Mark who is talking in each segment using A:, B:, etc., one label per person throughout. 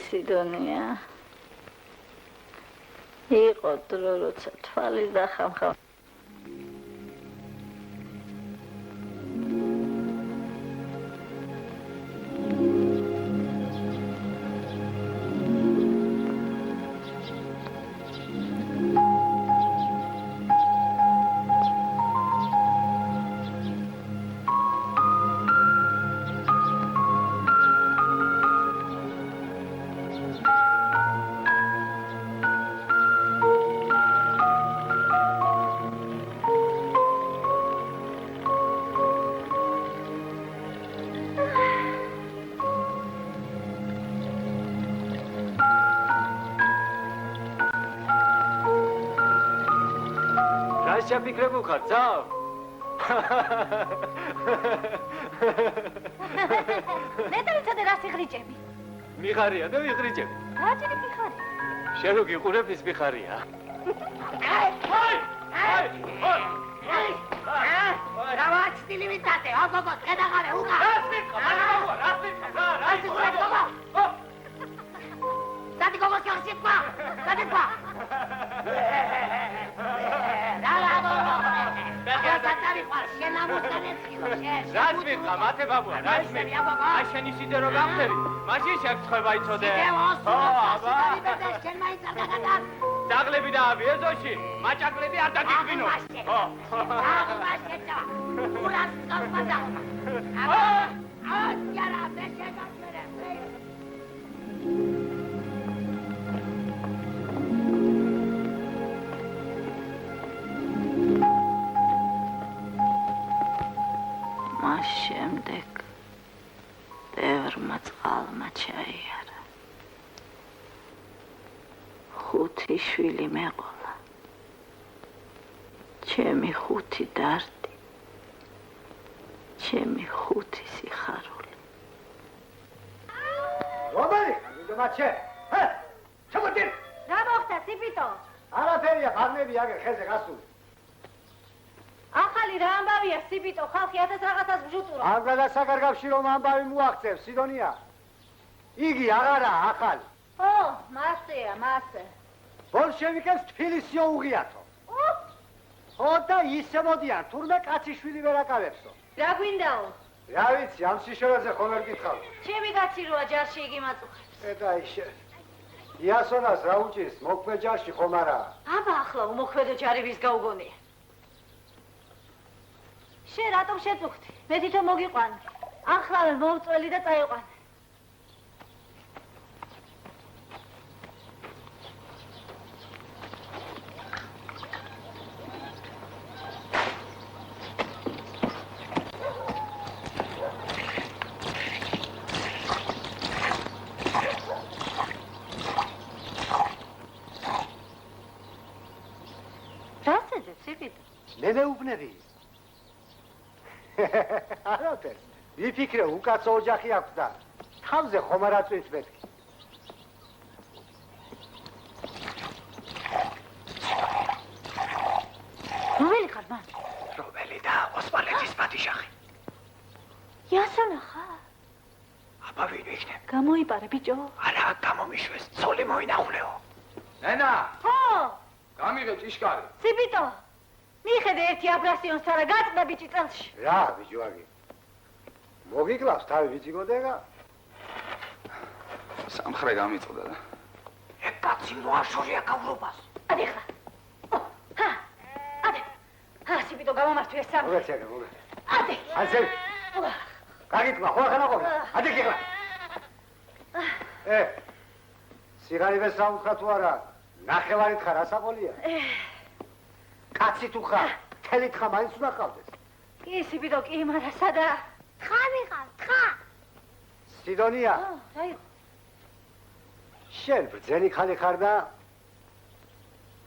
A: სიდონია იყო დრო როცა თვალი დახამხა
B: ფიქრებულ ხარ, ძავ?
A: მე და ვიცოდე რა სიღრიჭები.
B: მიხარია და ვიღრიჭები.
A: რა ჭირი მიხარი?
B: შენ რო გიყურებ ის მიხარია.
C: რა ვაჩდილი ვიტატე, ოგოგო, გადაღარე, უკა.
B: რა სიტყვა, რა სიტყვა?
C: დადი გოგო, სიტყვა, დადი გოგო.
B: რაც მიყვა, მათე ბაბუა, რაც მიყვა. აი შენი სიდე რო გახდები, მაშინ შეგწხვება იცოდე. დაღლები დააბი ეზოში, მაჭაკლები არ დაგიკვინო.
A: მას შემდეგ ბევრმა წყალმა ჩაიარა. 5 შვილი მეყოლა. ჩემი 5 დარდი. ჩემი 5 სიხარული.
D: რომელი? მიდომაჩე. ჰე! ჩამოდი.
A: რა მოხდა, სიპიტო?
D: არაფერია, ბარნები აგერ ხეზე გასული.
A: ახალი რა ამბავია, სიპიტო, ხალხი 1000 რაღაცას ბჟუტურობს.
D: არ გადასაკარგავში რომ ამბავი მოაღწევ, სიდონია. იგი აღარა ახალი.
A: ო, მასეა, მასე.
D: ბოლშევიკებს თბილისიო უღიათო. ო და ისე მოდიან, თურმე კაციშვილი ვერ აკავებსო.
A: რა გვინდაო?
D: რა ვიცი, ამ სიშორაზე ხომ ვერ გითხავ.
A: ჩემი გაციროა ჯარში იგი მაწუხებს.
D: და ისე. იასონას რა უჭირს, მოქმედ ჯარში ხომ არაა?
A: აბა ახლა უმოქმედო ჯარი ვის გაუგონია? შენ რატომ შეწუხდი? მე თვითონ მოგიყვანე. ახლა მოვწველი და წაიყვანე. რა შეძებ, სიპიტო?
D: მე მეუბნები. არაფერს. ვიფიქრე, უკაცო ოჯახი აქვს და თავზე ხომ არ აწვით მეთქი.
A: რომელი ხარ მან?
D: რომელი და ოსმალეთის პატიჟახი.
A: იასონა ხარ?
D: აბა ვინ იქნებ?
A: გამოიპარე ბიჭო.
D: არა, გამომიშვეს, ცოლი მოინახულეო.
B: ნენა!
A: ხო!
B: გამიღე ჭიშკარი.
A: სიპიტო! მიხედე ერთი აბრასიონს არა გაწდა ბიჭი წელში.
D: რა, ბიჭვაგი? მოგიკლავს თავი ვიციგოდეგა?
E: სამხრე გამიწოდა და.
D: კაცი მოაშორია გავრობას.
A: ადი ხა. ჰა! სიბიდო გამომართვი ეს სამი.
D: მოგეცე, მოგე.
A: ადე.
D: ასე. გაგიტყვა, ხო ხანა ყო. ადე გიყვა. სიგარივე საუხა თუ არა? ნახევარით ხარ ასაყოლია? კაცი თუ ხარ? თელი თხა მაინც უნდა ყავდეს.
A: კი სიბიდო კი, მაგრამ სადა?
C: თხა ვიყავ, თხა.
D: სიდონია.
A: აი.
D: შენ ბრძენი ხალი ხარ და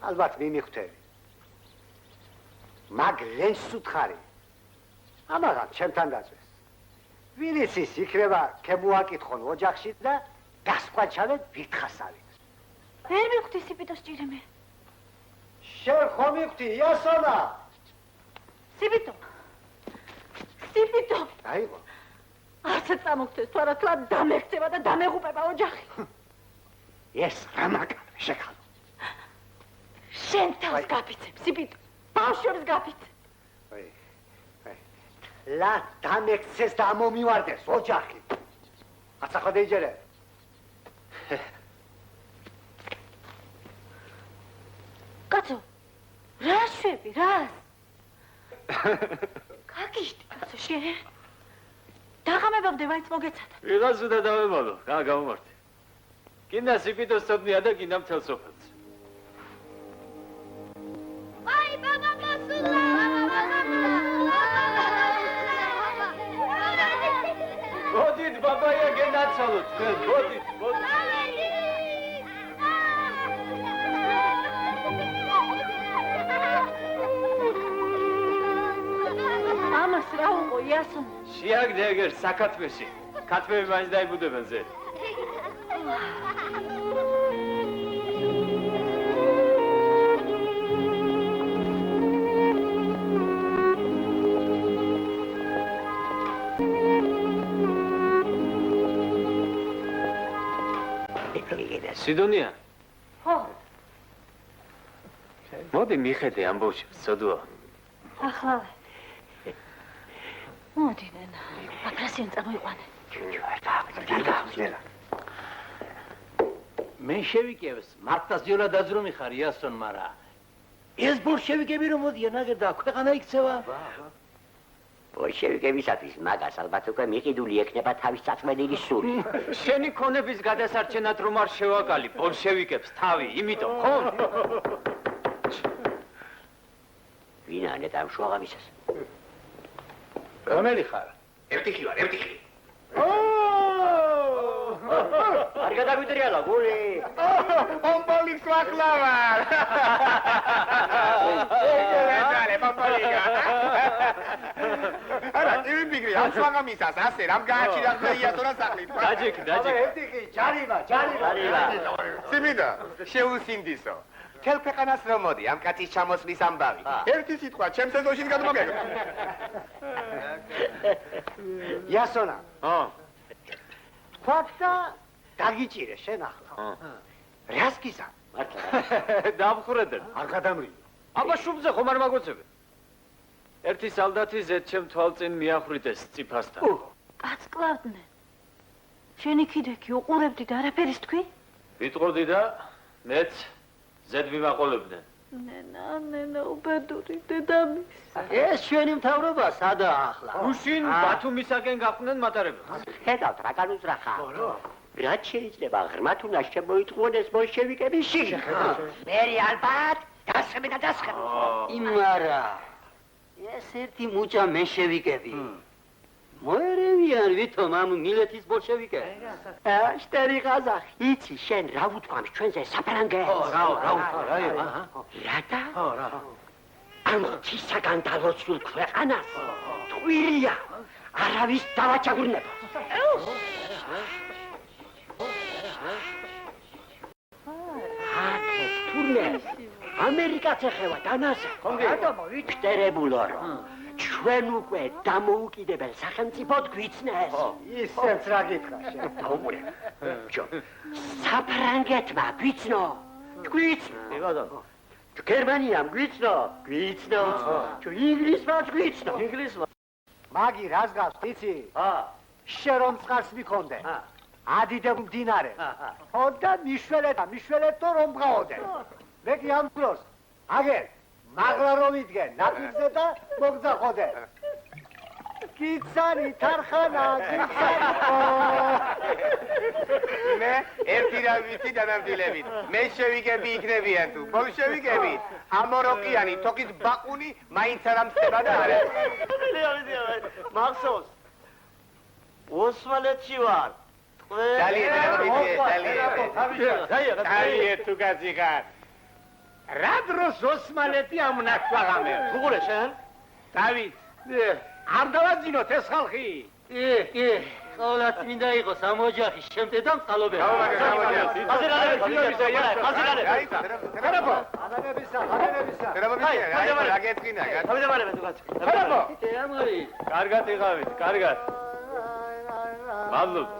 D: ალბათ მიმიხვდები. მაგ ლენს უთხარი. ამაღამ ჩემთან დაწვეს. ვინიც ის იქნება ქემოაკითხონ ოჯახში და გასყვაჩავენ ვითხასავით.
A: ვერ მიხვდი სიბიდო სჭირიმე.
D: შენ ხომ მიხვდი იასონა?
A: სიბიდო. სიბიდო.
D: აიღო.
A: ასე წამოგწეს თუ არა თლა დამექცევა და დამეღუპება ოჯახი.
D: ეს რა მაგარი შეხალო.
A: შენ თავს გაფიცებ სიბიდო. ბავშვებს გაფიცებ.
D: ლა დამექცეს და მომივარდეს ოჯახი. აცახო დეიჯერე.
A: კაცო, რა შვები, რას? გაგიშდი, კაცო, შენ? დაღამებამდე მაინც მოგეცადა.
B: ვიღაც უნდა დავემალო, გამომართე. კიდე სიბიდოს ცოდნია და კიდე მთელ სოფელს.
C: აი, ბაბა მოსულა.
B: მოდით ბაბაია გენაცალოთ, მოდით, მოდით.
A: ამას რა უყო იასონ?
B: შეაგდე ეგერ საქართველოში. ქართველები მაინც დაიბუდებენ ზე. სიდონია.
A: ხო.
B: მოდი მიხედე ამ ბავშვს, სოდუა.
A: ახლა. მოდი ნენა. აფრასიან წამოიყვანე.
E: მე შევიკევს მარტაზიოლა დაძრომი ხარ იასონ მარა ეს ბოლშევიკები რომ მოდიან აგერ და ქვეყანა იქცევა
F: ბოლშევიკებისათვის მაგას ალბათ უკვე მიყიდული ექნება თავის წაწმენილი სული
B: შენი ქონების გადასარჩენად რომ არ შევაკალი ბოლშევიკებს თავი იმიტომ ხო
F: ვინა ნეტამ შუაღამისას
E: რომელი ხარ
F: ერთი ხი ვარ არ გადაგვიტრიალა გული
B: ომპოლიქს ვახლავარ ეგრე პაპალიგა
G: არა ტივი მიგრი ამ შუაღამისას ასე რამ გააჩინა ხეიასონა სახლით
B: დაჯიქ
D: ერთი ხი ჯარიმა
G: სიმიდა შეუსინდისო თელ ქვეყანას რომ მოდი ამ კაცის ჩამოსვლის ამბავი ერთი სიტყვა ჩემს ეზოში გადმოგეკრა
D: იასონა
B: ხო
D: ფაქტა დაგიჭირე შენ ახლა რას გიზა
B: დამხრედენ
D: არ გადამრი
B: აბა შუბზე ხომ არ მაგოცებენ ერთი სალდათი ზედ ჩემ თვალწინ მიახრიდეს წიფასთან
A: კაც კლავდნენ. შენი კიდექი უყურებდი და არაფერის თქვი?
B: ვიტყოდი და მეც ზედ ვიმაყოლებდნენ
A: ნენა, უბედური დედამის.
E: ეს ჩვენი მთავრობა სადაა ახლა
B: რუსინ ბათუმისაკენ გაყვნენ მატარებელს
F: ხედავთ რა განუძრახა რაც შეიძლება ღრმათ უნდა შემოიტყუოდეს ბოლშევიკების შიგ მერი ალბათ დასხები და დასხები
E: იმარა ეს ერთი მუჭა მეშევიკები მოერევიან ვითომ ამ მილეთის ბოლშევიკები
F: შტერი ყაზახი იცი შენ რა უთქვამს ჩვენზე საფრანგეთს
E: რა უთქვა
F: რადა ამ თისაგან დალოცულ ქვეყანას ტყვილია არავის დავაჩაგვრნება ამერიკაც ეხება დანაზე რატომ ვიჩტერებულო რომ ჩვენ უკვე დამოუკიდებელ სახელმწიფოდ გვიცნეს
D: ისეც რა გითხრა შენ
F: დაუმრე ჯო საფრანგეთმა გვიცნო გვიცნო გერმანიამ გვიცნო ჯო ინგლისმაც გვიცნო
D: მაგი რას გავს იცი შენ რომ წყარს მიქონდე ადიდებ მდინარე ხო და მიშველეთო რომ მყავოდე მე კი ამ დროს აგერ მაგრამ რომ იდგე ნაპირზე და მოგძახოდე. კიცარი თარხანა, კიცარი.
G: მე ერთი რა ვიცი დანამდვილებით. მე შევიგები იქნებიან თუ ბოლშევიკები. ამოროკიანი, თოკის ბაყუნი მაინც არ ამსდება და არა.
F: მახსოვს. ოსმალეთში ვარ.
G: ძალიან თუ გაზიგარ.
E: რა დროს ოსმალეთი ამნაქვაღამე?
F: უყურე შენ?
E: დავით. არ დავაძინოთ ეს ხალხი. კი. ყოველად მინდა იყოს ამ ოჯახის შემტედან წყალობელი.
B: კარგად იყავით, კარგად. მადლობთ.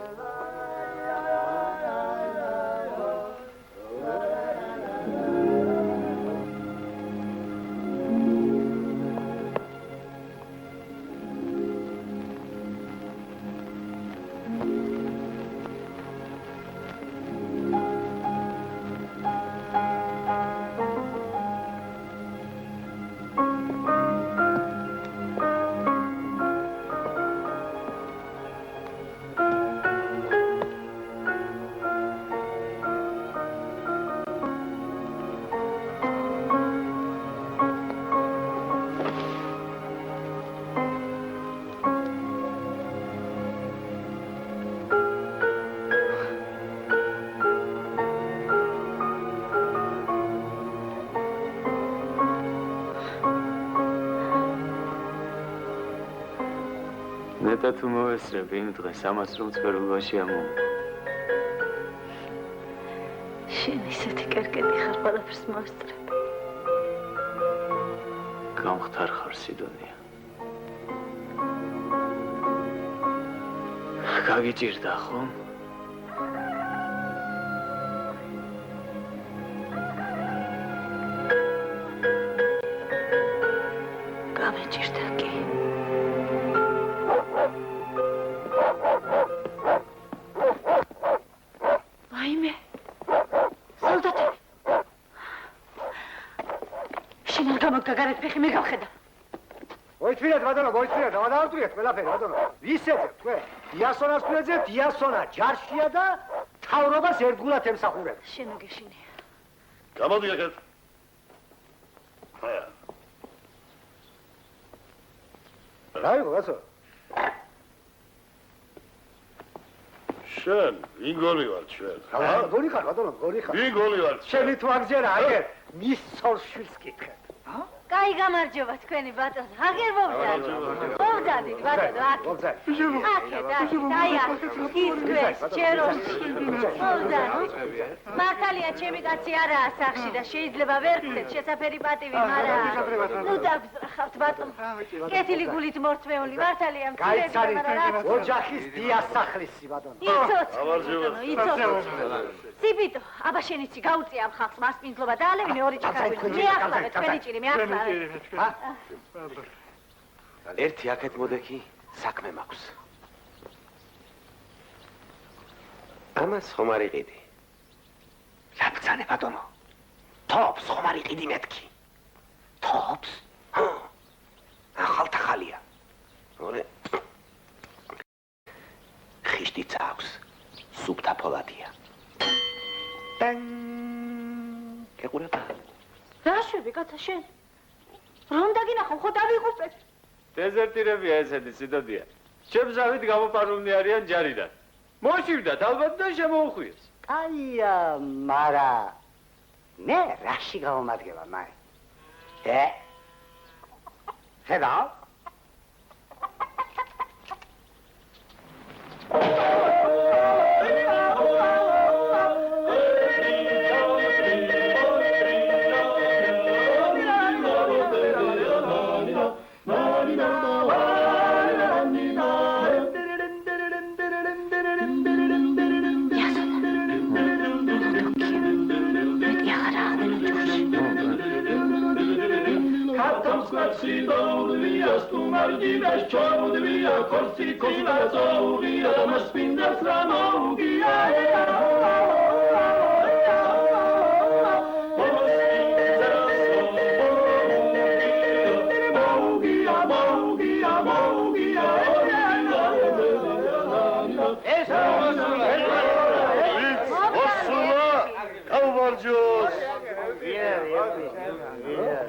B: ნეტა თუ მოვესწრებ იმ დღეს ამას რომ წვერულობაში ამოვიდა.
A: შენ ისეთი კერკეტი ხარ, ყველაფერს მოვესწრებ.
B: გამختار ხარ სიდონია. გაგიჭირდა ხომ?
A: გამეჭირდა კი. ვაიმე. სოლდატები. შენ არ გამოგაგარეთ ფეხი, მე გავხედა.
D: მოიწვიეთ ბატონო, მოიწვიეთ, დავადავწვიეთ ყველაფერი ბატონო. ვისეძებთ თქვენ? იასონას ვეძებთ, იასონა ჯარშია და თავრობას ერთგულად ემსახურებს.
A: შენ მოგეშინია.
H: გამოდიახეთ.
D: რა იყო კაცო?
H: შენ ვინ გოლი ვარ ჩვენ?
D: გოლი ხარ ბატონო, გოლი ხარ.
H: ვინ გოლი ვარ?
D: შენი თუ აგზერა, აგერ მის ცოლშვილს კითხეთ.
A: კაი გამარჯობა თქვენი ბატონო. აგერ მოვდადით ბატონო, აქ. აი აქ, ისქვეს, ჩეროში. მოვდადით. მართალია ჩემი კაცი არაა სახში და შეიძლება ვერ გქცეთ შესაფერი პატივი, მაგრამ ნუ დაგზრახავთ ბატონო. კეთილი გულით მორთმეული, მართალია მცირედი, მაგრამ რა.
D: ოჯახის დიასახლისი ბატონო.
A: იცოცხლო. სიბიტო, აბა შენ იცი გაუწია ამ ხალხს მასპინძლობა და ალევინე ორი ჭიქაგვი. მეახლავე თქვენი ჭირი, მეახლავე.
F: ერთი აქეთ მოდექი საქმე მაქვს. ამას ხომ არ იყიდი?
D: ლაპცანე ბატონო. თობს ხომ არ იყიდი მეთქი. თობს? ახალთა ხალია.
F: ორე. ხიშტიც აქვს. სუფთა ფოლადია. გეყურება?
A: რა შვები კაცა შენ? რომ დაგინახო, ხო დავიღუპეთ.
B: დეზერტირებია ესეთი სიდოდია. ჩემსავით გამოპარულნი არიან ჯარიდან. მოშივდათ ალბათ და შემოუხვიეს.
D: კაია, მარა მე რაში გავამადგება მაი? ხედავ?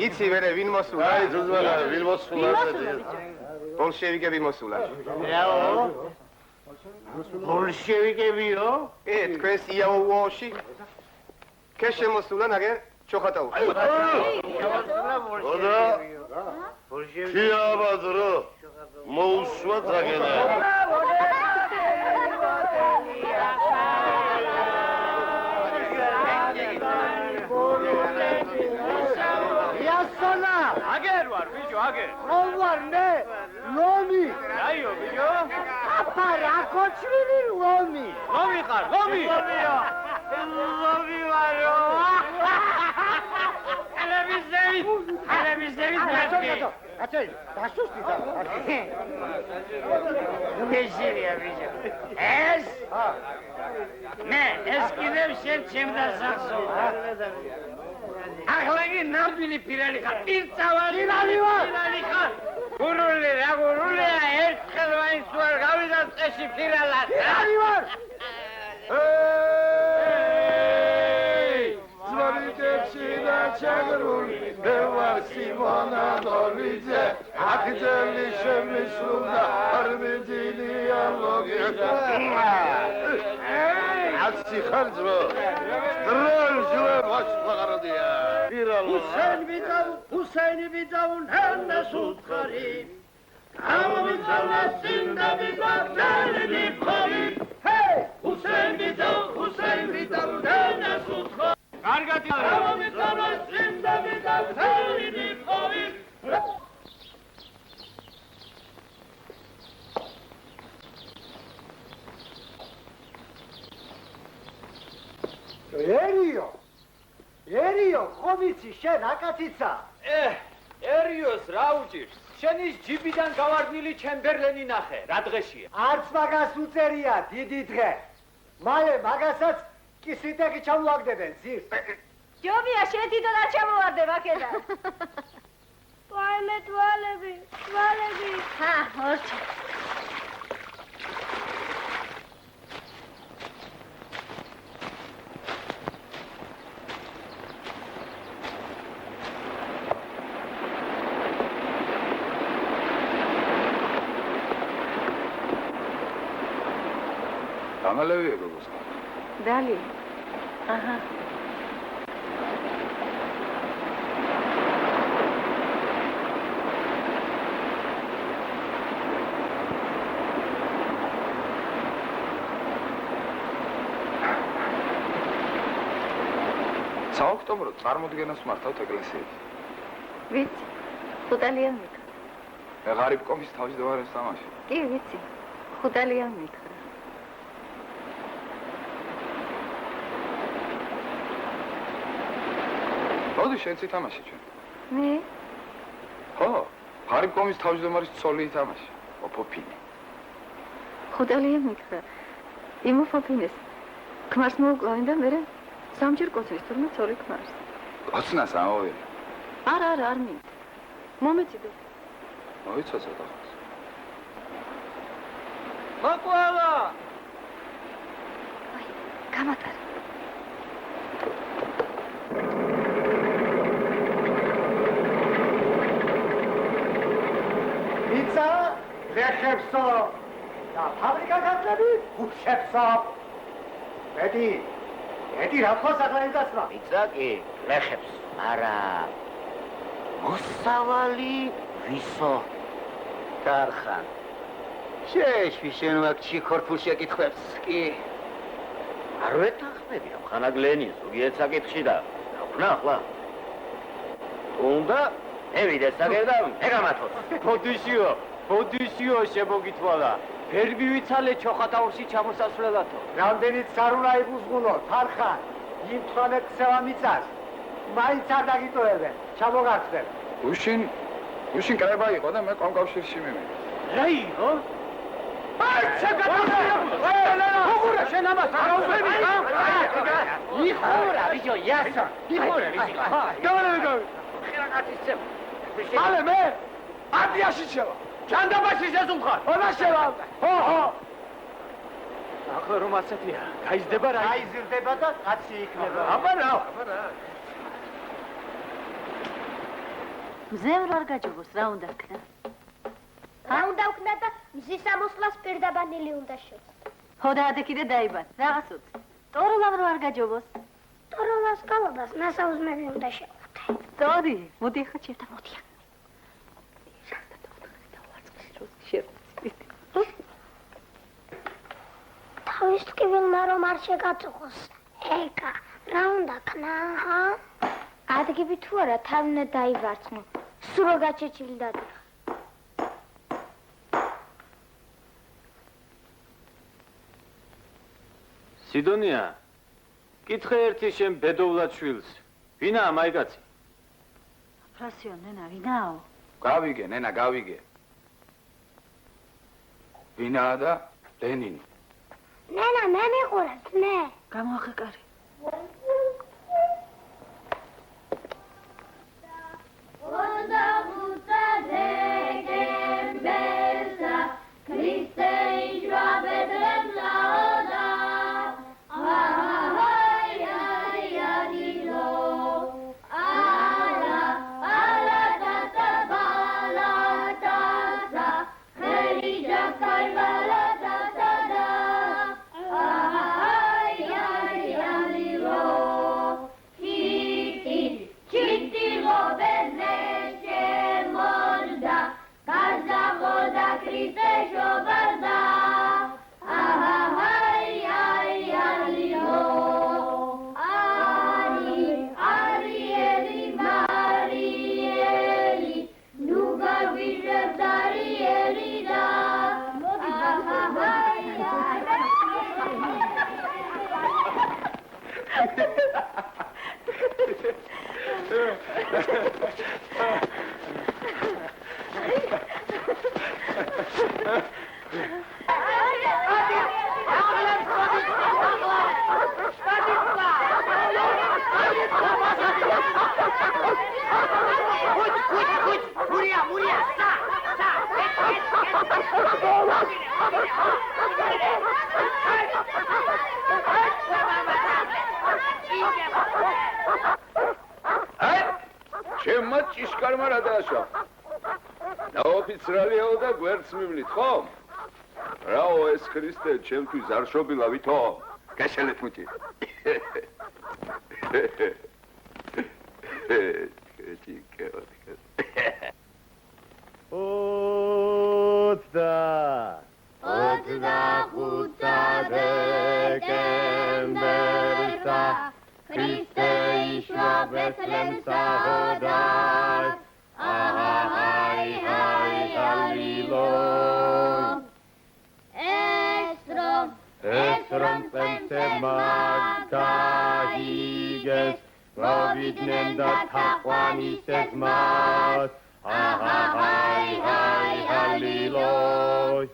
G: იცი ვერე ვინ მოსულა?
H: აი ზუზმანა ვინ მოსულა?
G: ბოლშევიკები მოსულა.
E: რაო? ბოლშევიკებიო?
G: თქვენს იაუოში ქე შემოსულა ნაგე ჩოხატაუ.
H: ოდა ქიაბადრო მოუსვა დაგენა
D: იასონა
B: აგერ ვარ ბიჭო აგერ
D: ვარ მე ლომი
B: რაიო ბიჭო
D: აფა რა კოჩვილი ლომი
B: ლომი ხარ ლომი
E: ლომი ვარო.
D: აცი დასუსტი და
E: მეჟერია ბიჭო. ეს? მე ეს კიდევ შენ ჩემდა სახსო. ახლა ნამდვილი პირალი ხარ. პირწავალი ვარ. პირალი ხარ. გურული რა გურულია ერთხელ მაინც ვარ გავიდა წეში პირალად.
D: პირალი ვარ.
H: ზვარიდებში და ჩაგრული დევარ სიმონა დოლიძე აქძელი შემისრულდა არ მიძინია ლოგიკა აცი ხარჯო დროჟვე ვაშლაღარდია
E: ჰუსეინი ბიძაუნ ჰენეს უთხარი ამომიწავლა სინდა ბიძაუნ ხარი ჰეი ჰუსეინი ბიძაუნ ჰენეს უთხარი
B: კარგად
E: ამომიწავლა სინდა ბიძაუნ ხარი
D: ერიო ხომიცი შენ აკაციცა
B: ერიოს რა უჭირს შენის ჯიბიდან გავარდნილი ჩემბერლენი ნახე რა დღეშია
D: არც მაგას უწერია დიდი დღე მალე მაგასაც კისრიტაკი ჩამოაგდებენ ზირს
A: ჯობია შენ თვითონ არ ჩამოვარდე აქედან ვაიმე თვალები ჰა ორჩა
I: გამალევია გოგოს.
A: დალი. აჰა.
I: საოქტომბრო წარმოდგენას მართავთ ეკლესიით.
A: ვიცი. ხუდალიან მითხრა.
I: მე ღარიბკომის თავმჯდომარეს თამაში.
A: კი, ვიცი. ხუდალიან მითხრა.
I: მოდი შენც ითამაში ჩვენ.
A: მე?
I: ხო, ღარიბკომის თავმჯდომარის ცოლი ითამაში. ოფოფინი.
A: ხუდალიან მითხრა. იმ ოფოფინეს ქმარს მოუკლავენ და მე სამჯერ კოცნის თურმე ცოლი ქმარს.
I: კოცნას ამოვირი.
A: არა, არ მინდა. მომეციდო.
I: მოიცოცა და ხოს.
B: მოკვალა!
A: აი, გამატარ.
D: ისა ლეხებსო და ფაბრიკათები უხშებსო ედი რა თქოს ახლა
F: იცაკი ლეხებს არა მოსავალი ვისო
E: კარხან შეეშვი შენ ვაქცი ქორფულს ეკითხებს კი
F: არ ვეთანხმები რომ ხანაგლენი ზოგი ეცაკითხში და ნახნა ახლა უნდა ევიდე საგერდა ეგამათოს
B: ბოდიშიო შემოგითვალა ვერ მივიცალე ჩოხატაურში ჩამოსასვლელათო
D: რამდენიც არ უნდა იბუზღუნო თარხან იმ თვალეთ ქცევა მიწას მაინც არ დაგიტოვებენ ჩამოგარცდებ
I: გუშინ კრება იყო და მე კონკავშირში მივიდა
B: რა იყო?
D: აი ჩაგატოვე შენ ამას არ უშვები
E: იხურა ბიჭო იასა იხურა ბიჭო
D: დავე
E: ხერაგაციცე
D: მალე მე არტიაში შევა
B: ჯანდაბაში შეზუმხარ
D: ონა შევა ხო
B: ახლა რომ ასეთია გაიზრდება რა
D: გაიზრდება და კაცი იქნება
B: აბა რა
A: მზემ რო არ გაჯობოს, რა უნდა ქნა?
J: რა უნდა ვქნა და მზის ამოსვლას პირდაბანილი უნდა შეძლო.
A: ჰოდა კიდე დაიბად, რაღაც უცი. ტოროლამ რო არ გაჯობოს.
J: ტოროლას კალოდას ნასაუზმელი უნდა შევხვდე.
A: ტორი, მოდი ხა ჩემთან მოდი.
J: თავის ტკივილმა რომ არ შეგაწუხოს, ეკა, რა უნდა ქნა, ჰა? ადგები თუ არა, თავი უნდა დაივარცხნო. სულ რო გაჩეჩილი დადიხა.
B: სიდონია, კითხე ერთი შენ ბედოვლად შვილს. ვინაა მაიგაცი?
A: ფრასიო, ნენა, ვინაო?
I: გავიგე, ნენა, გავიგე. ვინაა და ლენინი.
J: ნენა, მე მიყურებ, მე.
A: გამოახეკარი.
I: ჩემმა ჭიშკარმა რა დააშვა? დაოფიცრალიაო და გვერდს მივლით, ხო? რაო ეს ქრისტე, ჩემთვის არ შობილა ვითო? გაშალეთ მუჭი.
H: Christe išla Betlehem sahodar, ahai, hai, haliloi. Esrom pente magdahiges, lovidnem da taqvanis es mas, ahai, hai, haliloi.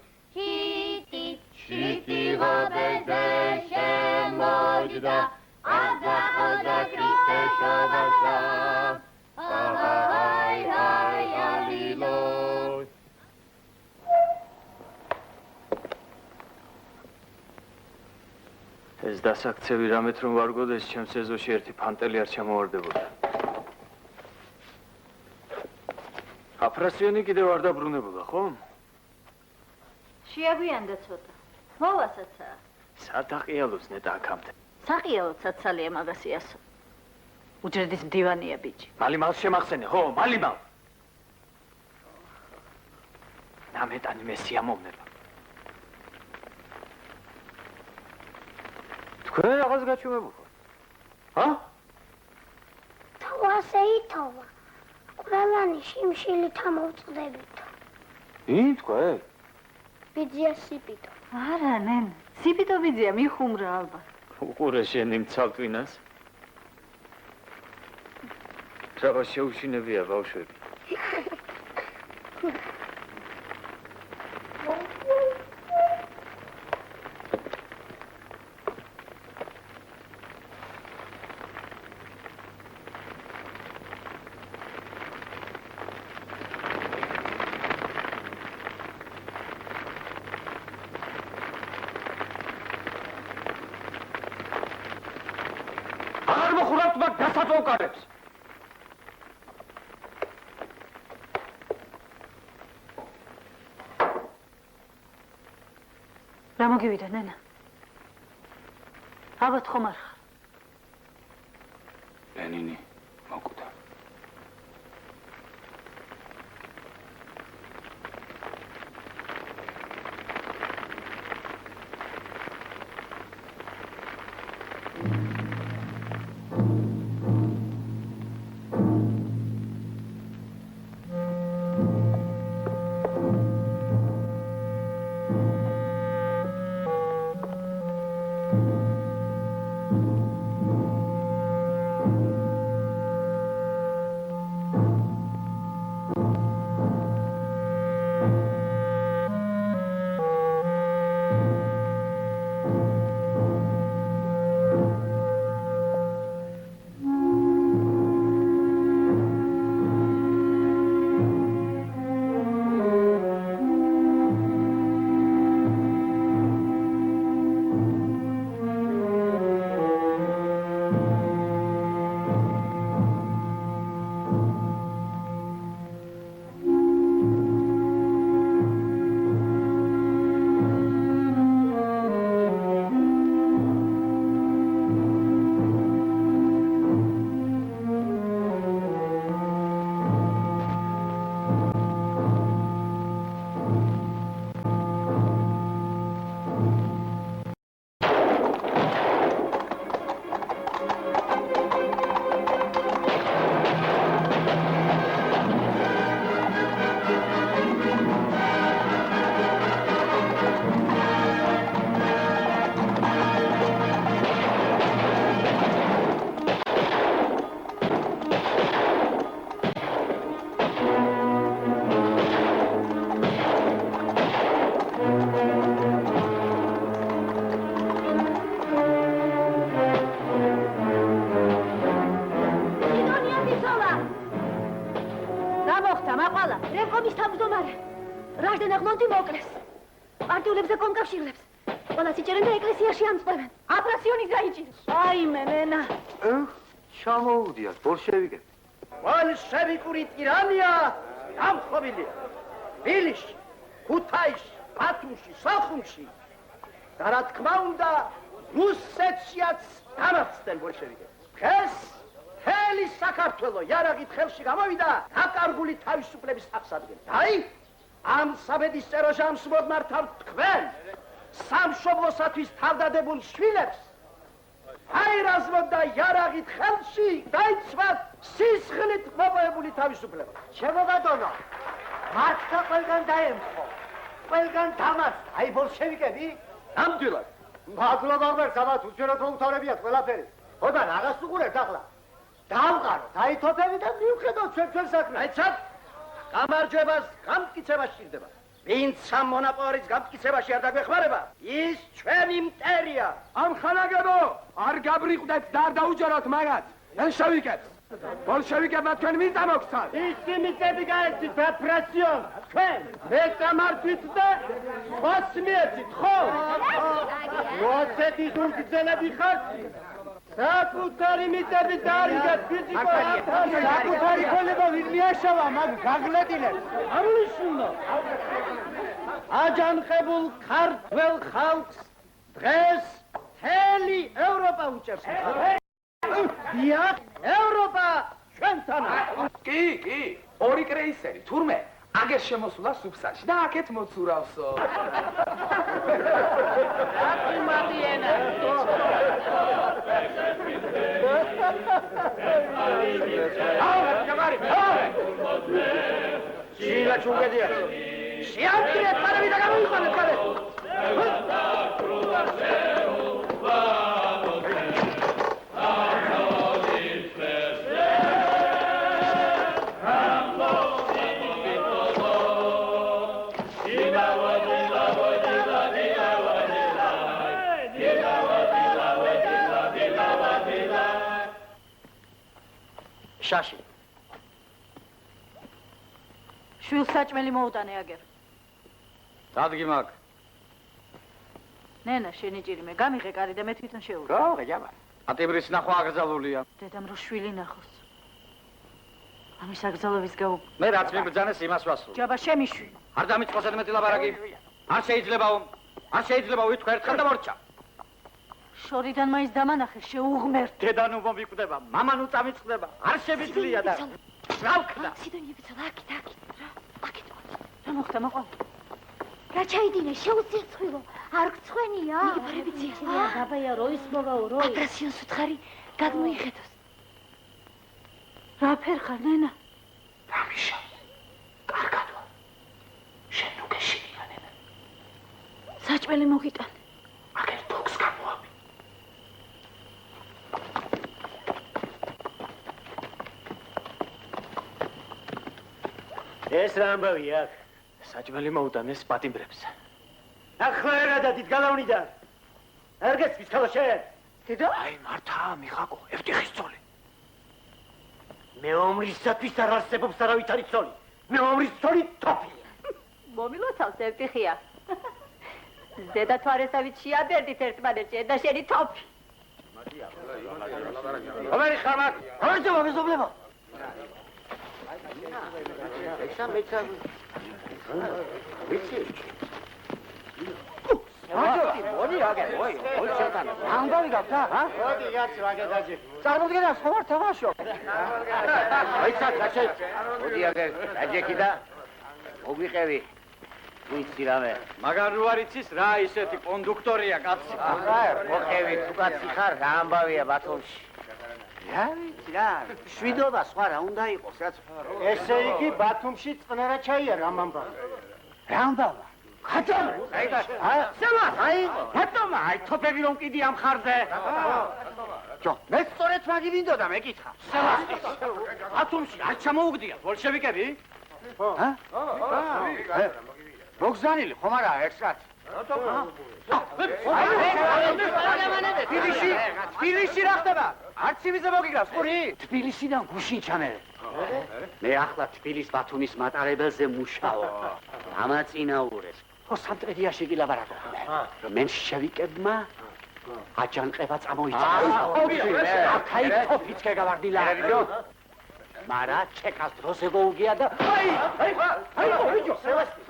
H: Shiti hobeze shemojda, Oda Christe shovasa, ahai, hai, haliloi.
B: ეს დასაქცევი რამეთ რომ ვარგოდეს, ჩემს ეზოში ერთი ფანტელი არ ჩამოვარდებოდა. აფრასიონი კიდევ არ დაბრუნებულა, ხო?
A: შეაგვიანდა ცოტა. მოვასაცა.
B: სადაყიალოს ნეტა აქამდე.
A: საყიელოც აცალია მაგასიას. უჯრედის მდივანია ბიჭი.
B: მალიმალ შემახსენე, ხო, მალიმალ. ნამეტანი მესია მომნება. თქვენ რაღაც გაჩუმებულო? ჰა?
J: თვასე ითოვა. ყველანი შიმშილით ამოვწდებით.
B: ვინ თქვენ?
J: ბიძია სიპიტო.
A: არა, ნენა. სიპიტო ბიძია მიხუმრა ალბათ.
B: უყურე შენ იმ ცალტვინას. რაღაც შეუშინებია ბავშვები.
A: რა მოგივიდა, ნენა? ალბათ ხომ არ ხარ.
I: ლენინი მოკვდა. ჩამოუდიათ ბოლშევიკები.
E: ბოლშევიკური ტირანია დამხობილია. ბილისში, ქუთაისში, ბათუმში, სოხუმში და რა თქმა უნდა რუსეთშიაც დამარცხდნენ ბოლშევიკები. დღეს მთელი საქართველო იარაღით ხელში გამოვიდა დაკარგული თავისუფლების აღსადგენად. აი, ამ საბედისწერო ჟამს მოდმართავთ თქვენ სამშობლოსათვის თავდადებულ შვილებს. აირაზმოთ და იარაღით ხელში დაიცვათ სისხლით მოპოვებული თავისუფლება.
D: შემოგადონო, მართლა ყველგან დაემხო, ყველგან დამარცხა, აი ბოლშევიკები?
E: ნამდვილად.
D: მადლობა ღმერთს, ამათ უჩვენოთ რომ უთავრებიათ ყველაფერი. ხო და რაღაცს უყურებთ ახლა. დავყაროთ, აითოფები და მივხედოთ ჩვენ საქმე.
E: აიცად, გამარჯვებას გამტკიცება სჭირდება. ვინც ამ მონაპოვარის გამტკიცებაში არ დაგვეხმარება, ის ჩვენი მტერია.
I: ამხანაგებო, არ გაბრიყვდეთ და არ დაუჯეროთ მაგათ. ბოლშევიკებს. ბოლშევიკებმა თქვენ ვის დამოგცათ?
E: ისიმიტები გაეცით რეპრესიონ. თქვენ მესამართვით და სხვას მიეცით, ხო? რუსეთის უგრძელები ხართ? საკუთარი მიწები დაარიგეთ ფიზიკო ამთან.
D: საკუთარი ქონება ვინ მიაშავა მაგ გაღლეტილებს?
E: არ უშუნო. აჯანყებულ ქართველ ხალხს დღეს მთელი ევროპა უჭერს. დიახ, ევროპა ჩვენთანაა.
K: კი, ორი კრეისერი, თურმე, აგერ შემოსულა სუფსაში და აქეთ მოცურავსო.
E: აკიმადიენა. ჯაგარი. შილა ჩუნგედია. შეამტირეთ პარები და გამოიყვანეთ პარე. შაში.
A: შვილს საჭმელი მოუტანე აგერ.
B: დადგი მაგ.
A: ნენა, შენი ჭირიმე, გამიღე კარი და მე თვითონ შევუდგე.
D: გავღე ჯაბა.
B: ატიბრის ნახვა აკრძალულია.
A: დედამ რო შვილი ნახოს. ამის აკრძალების გაუ.
B: მე რაც მიბრძანეს იმას ვასრულე.
A: ჯაბა შემიშვი.
B: არ დამიწყოს მეტი ლაბარაკი. არ შეიძლებაო.
E: არ შეიძლება ვითქვა ერთხელ და მორჩა.
A: შორიდან მაინც დამანახე, შეუღმერთ.
E: დედა ნუ მომიკვდება, მამა ნუ წამიწყდება, არ შევიძლია და რა ვქნა?
J: სიდონიებიცო, აქეთ.
A: რა მოხდა, მოყვა?
J: რა ჩაიდინე, შეუცირცხვილო, არ გცხვენია?
A: იგი ფარებიცია, დაბაია, როის მოგაო, როი.
J: ატრასიონს უთხარი, გადმოიხედოს.
A: რა ფერ ხარ, ნენა?
K: რამიშა, კარგად ვარ. შენ ნუ გეშინია, ნენა.
A: საჭმელი მოგიტან.
K: აგერ თოქს გამოავი.
F: ეს რა ამბავია აქ?
E: საჭმელი მოუტანეს პატიმბრებს.
F: ახლა ერადადით გალავნიდან. არ გესმის ხოლო შენ?
A: დედა?
K: აი მართაა მიხაკო, ევტიხის ძოლი.
F: მეომრისათვის არ არსებობს არავითარი ცოლი. მეომრის ცოლი თოფია.
A: მომილოცავს ევტიხია. დედა თვარესავით შეაბერდით ერთმანეთში და შენი თოფი.
E: რომელი ხარ მაგ?
F: გამარჯობა მეზობლებო. ვიცი?
E: მოდი აგერ, ой, შეტანა.
D: ამბავი გაქვს რა?
E: მოდი კაცო, აგერ დაჯი.
D: წარმოდგენა ხო ვარ თამაშო?
E: აიცა, კაცო. მოდი აგერ, დაჯექი და მოგვიყევი. ვიცი რამე. მაგარ რო არ იცის რა ისეთი კონდუქტორია კაცი.
G: მოყევი, თუ კაცი ხარ, რა ამბავია ბათუმში.
D: რა ვიცი რა, შვიდობა სხვა რა უნდა იყოს რაც.
F: ესე იგი ბათუმში წყნარა ჩაიარა ამ ამბავი.
D: რა ამბავა?
F: ხაჭარ! აი, ბატონო, აი თოფები რომ კიდი ამ ხარზე.
D: ჯო, მე სწორედ მაგი მინდოდა მეკითხა.
E: ბათუმში არ ჩამოუგდია ბოლშევიკები?
D: ჰა? მოგზანილი ხომ არა ერთად?
E: თბილისში რა ხდება? არც იმიზე მოგიგრავს, ყური?
D: თბილისიდან გუშინ ჩამერე. მე ახლა თბილის ბათუმის მატარებელზე მუშაობ. ამაწინაურეს. ხო სამტრედიაში გილაბარაკო. რომ შევიკებმა აჯანყება წამოიწყო. აქაი თოფიცკე გავარდილა. მარა ჩეკას დროზე გოუგია და აი, ჯო, სევასტი.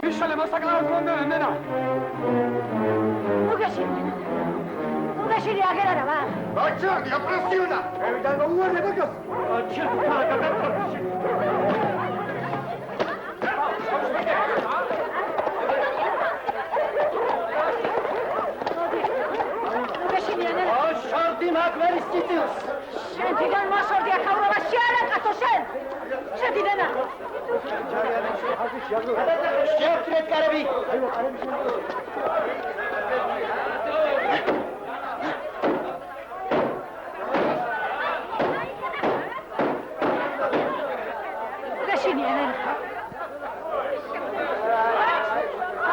K: მიშალე მოსაკლავად მონდენ ნენა.
A: უგეშინი აგერ არა ვა.
K: აჩარდი აპრესიუნა. ევიდან მოუვარდება გას.
A: უგეშინი ანა.
F: შორდი მაგმერის წიწილს.
A: შენ თიდან მასორდი ახავრობა შეარაკათო შენ. შედიდენა.
F: შევტრეთ კარები.
A: უგეშინი ანა.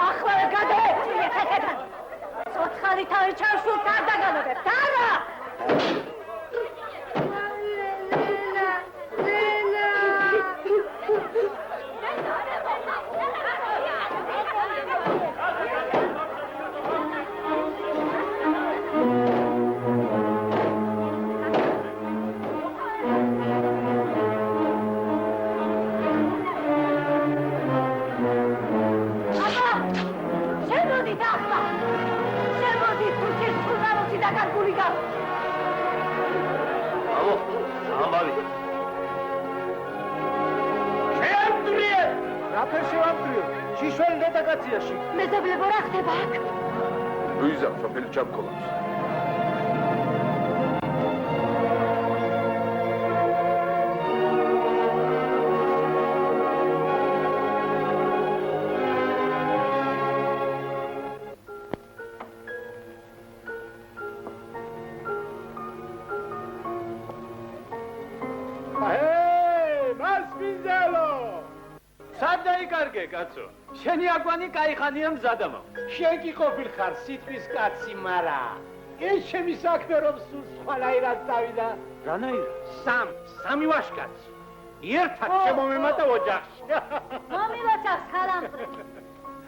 A: ახლა გადაეცილე ხეთიდან. ცოცხალი თავი ჩავშულთ არ დაგანოდებ. დარა! მეზობლებო რა ხდება აქ?
I: ლუიზა, სოფელი ჩამქოლავს.
B: სად დაიკარგე, კაცო? შენი აკვანი кайხანია მზადამა.
F: შენ კი ყოფილხარ სიტყვის კაცი, მარა ეს ჩემი საქმე რომ სულ სხვანაირად დავიდა.
B: რანაირად?
F: სამი ვაშკაც. ერთად შემომემატა ოჯახში.
A: მომილოცავს ხალამპრე.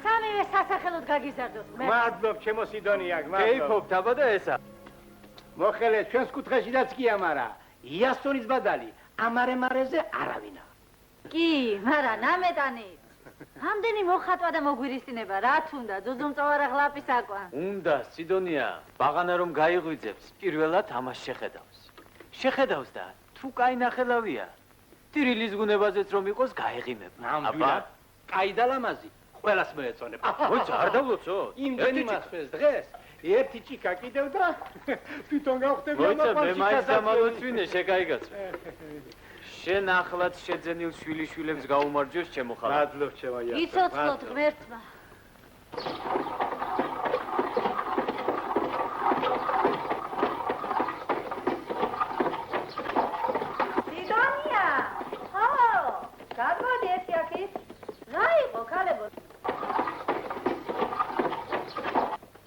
A: სამივე სასახელოდ გაგიზარდოთ.
F: მადლობ, ჩემო სიდონიაკ, მადლობ.
B: კეიფობ დაბა და ესა.
F: მოხელე, ჩვენს კუთხეშიდაც გია, მარა იასონის ბადალი ამარე-მარეზე არავინა.
A: კი, მარა ნამეტანით. ამდენი მოხატვა და მოგვირისინება, რა თუნდა, ძუძუმწოვარა ღლაპის აკვან.
B: უნდა, სიდონია, ბაღანა რომ გაიღვიძებს, პირველად ამას შეხედავს. შეხედავს და თუ კაი ნახელავია, ტირილის გუნებაზეც რომ იყოს გაეღიმება.
F: ნამდვილად, კაი და ლამაზი, ყველას მოეწონება.
B: მოიცა, არ დავლოცო?
F: იმდენი მასწრეს დღეს, ერთი ჭიქა კიდევ და თვითონ გავხდები
B: მოიცა, მე მაინც დამალოცვინე, შეკაიგაცო. შენ ახლაც შეძენილ შვილიშვილებს გაუმარჯოს ჩემო ხალხო.
F: მადლობ, ჩემო იასო.
A: იცოცხლოთ ღმერთმა. სიდონია! ო, გადმოდი ერთი აქეთ. რა იყო, ქალებო?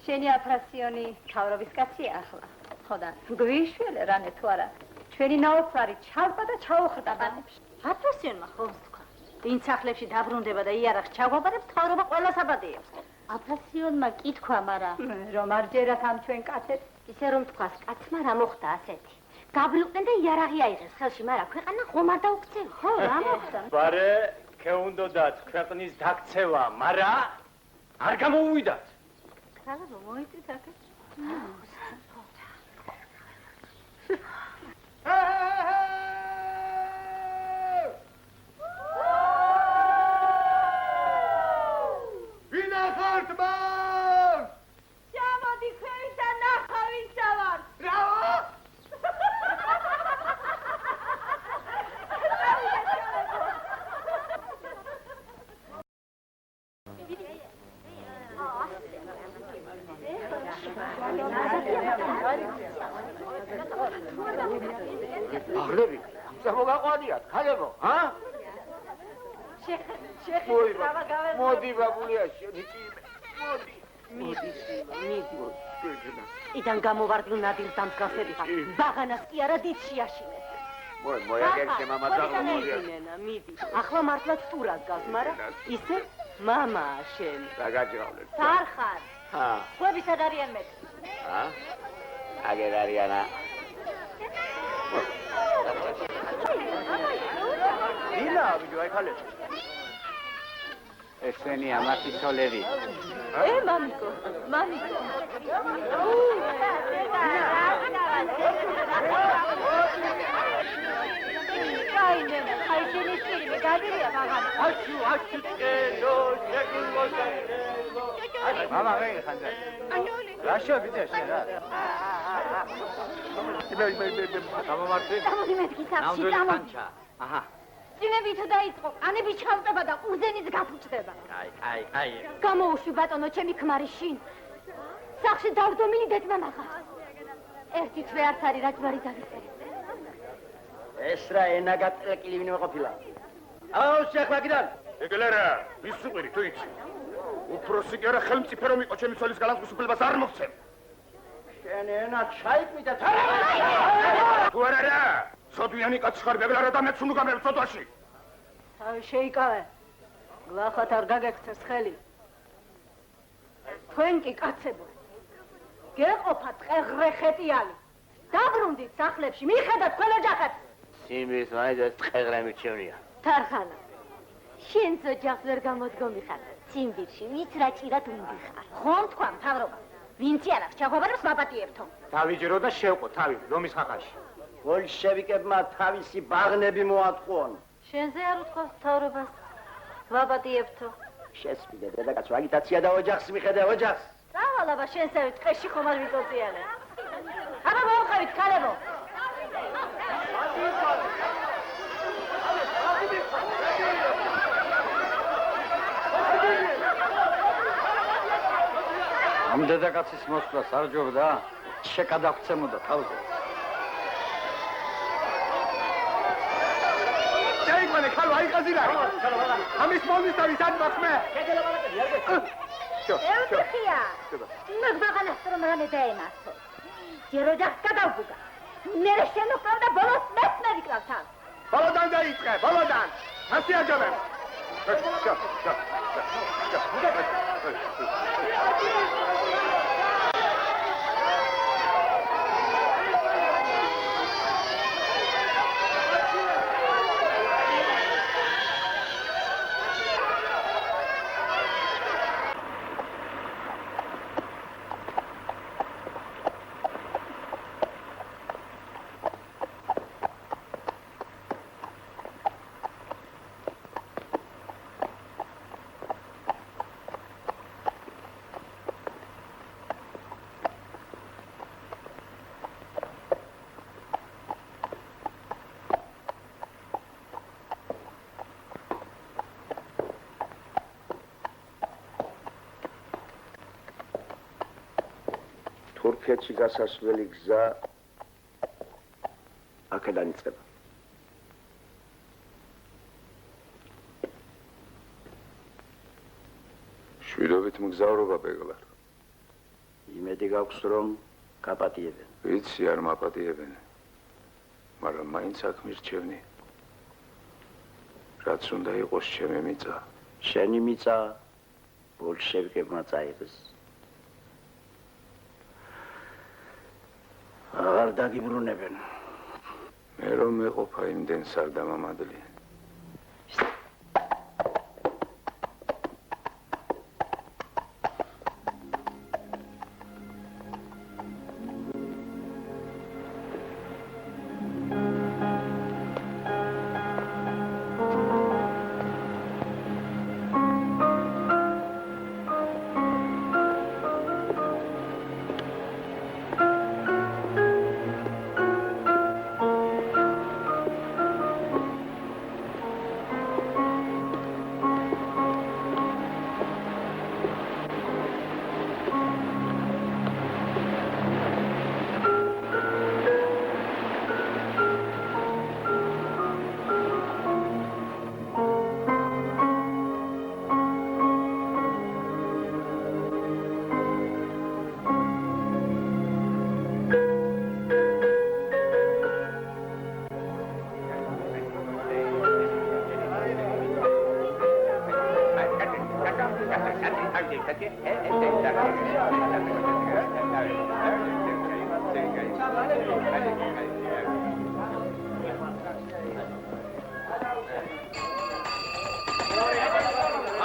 A: შენი აფრასიონი თავრობის კაცია ახლა. ხო და გვიშველე რანე თუ არა. ჩვენი ნაოფლარი ჩავყვა და ჩაუხრდა ბანებში. აფრასიონმა ხომს თქვა. ვინ სახლებში დაბრუნდება და იარაღს ჩაგვაბარებს, თავრობა ყველას აბადეებს. აფრასიონმა კი თქვა, მარა რომ არ ჯერათ ამ ჩვენ კაცებს. ისე რომ თქვას, კაცმა რა მოხდა ასეთი. გაბრიყვნენ და იარაღი აიღეს ხელში, მარა ქვეყანა ხომ არ დაუქცევა. ხო, რა მოხდა?
B: ბარე, ქეუნდოდათ ქვეყნის დაქცევა, მარა არ გამოუვიდათ.
A: ქალებო, მოიწვით აქეთ.
G: ვინა ხართ მან?
A: ჩამოდი ქვევით და ნახა ვინცა ვარ.
G: ბრავო!
F: აღლები, სამოგაყვანიათ, ქალებო, ჰა? მოდი, ბაბულია, შენი წიმე, მოდი.
A: იდან გამოვარდნ ნადილ დამსგავსები ხარ. ბაღანას კი არა დიჩიაშინე.
E: მოიაგებს შემამაძაღლო მოდია.
A: მიდი. ახლა მართლაც თურას გავს, მაგრამ ისე მამა შენ.
E: რა გაჭრავლებ?
A: სარხარ.
E: ჰა.
A: ხვები სად არიან მე?
E: ჰა? აგერ არიანა.
F: დილა, ვიდეო აიქალეთ.
E: ესენი ამათი ცოლები.
A: მამიკო. კაინე, ხაიჩენის პირი მე გადირია ბაღანა.
B: აშუ წენო, შეგულმოსაინელო.
E: მამა ვეი ხანდა. რა შევიდე შენ რა?
B: გამომართვი?
A: წამოდი მეთქი საფში, წამოდი.
B: აჰა.
A: წინები თუ დაიწყო, ანები ჩავტება და ყურძენიც გაფუჭდება.
B: აი.
A: გამოუშვი ბატონო, ჩემი ქმარი შინ. სახში დავდომილი დედმა მაღლა. ერთი თვე არც არის რაჯვარი დავიწერე.
F: ეს რა ენა გაწელკილი ვინმე ყოფილა. აუ, შეხვაგიდან.
G: ეგლერა, ვის უყვირი თუ იცი? უფროსი კი არა ხელმწიფე რომ იყო ჩემი ცოლის გალანტგუსუფლებას არ მოგცემ.
F: შენ ენა ჩაიკვიდა.
G: თუ არა რა, სოდვიანი კაცი ხარ ბეგლარა და მეც უნდა გამერებ სოდვაში.
A: თავი შეიკავე. გლახათ არ გაგექცეს ხელი. თქვენ კი კაცებო. გეყოფათ ყეღრეხეტიალი. დაბრუნდით სახლებში, მიხედათ თქვენ ოჯახებს.
E: სიმის მაინც ყეღრე მიჩვენია.
A: თარხანა. შენც ოჯახს ვერ გამოდგომი ხარ. ციმბირში ვიც რა ჭირად უნდიხარ. ხომ თქვა მთავრობა. ვინც იარაღს ჩაგვაბარებს მაპატიებთო.
F: დავიჯერო და შევყო თავი რომის ხახაში. ბოლშევიკებმა თავისი ბაღნები მოატყუონ.
A: შენზე არ უთხოვს მთავრობას. ვაპატიებთო.
F: შესპიდე დედაკაცო, აგიტაცია და ოჯახს მიხედე ოჯახს.
A: დავალაბა შენსევით ტყეში ხომ არ ვიწოწიალე. აბა მომყევით ქალებო.
E: ამ დედაკაცის მოსვლა სარჯობდა, შეკადაღწემოდა თავზე.
G: დაიგვანე ხალ აიღაზირა. ამის მოვიდა ვისად მაქმე.
A: ელტიხია. მაგბაღანას რომ რამე დაემართო. ჯეროჯახ გადავგუგა. მე შენობდა ბოლოს მეცნე ვიკრავ.
G: ბოლოდან დაიწყე, ბოლოდან. ასე აჯობებ.
F: თურქეთში გასასვლელი გზა აქედან იწყება.
I: შვიდობით მგზავრობა ბეგლარ.
F: იმედი გაქვს რომ გაპატიებენ.
I: ვიცი არ მაპატიებენ. მაგრამ მაინც აქ მირჩევნი. რაც უნდა იყოს ჩემი მიწა.
F: შენი მიწა ბოლშევიკებმა წაიღეს. აღარ დაგიბრუნებენ.
I: მე რომ მეყოფა იმდენს არ დამამადლი.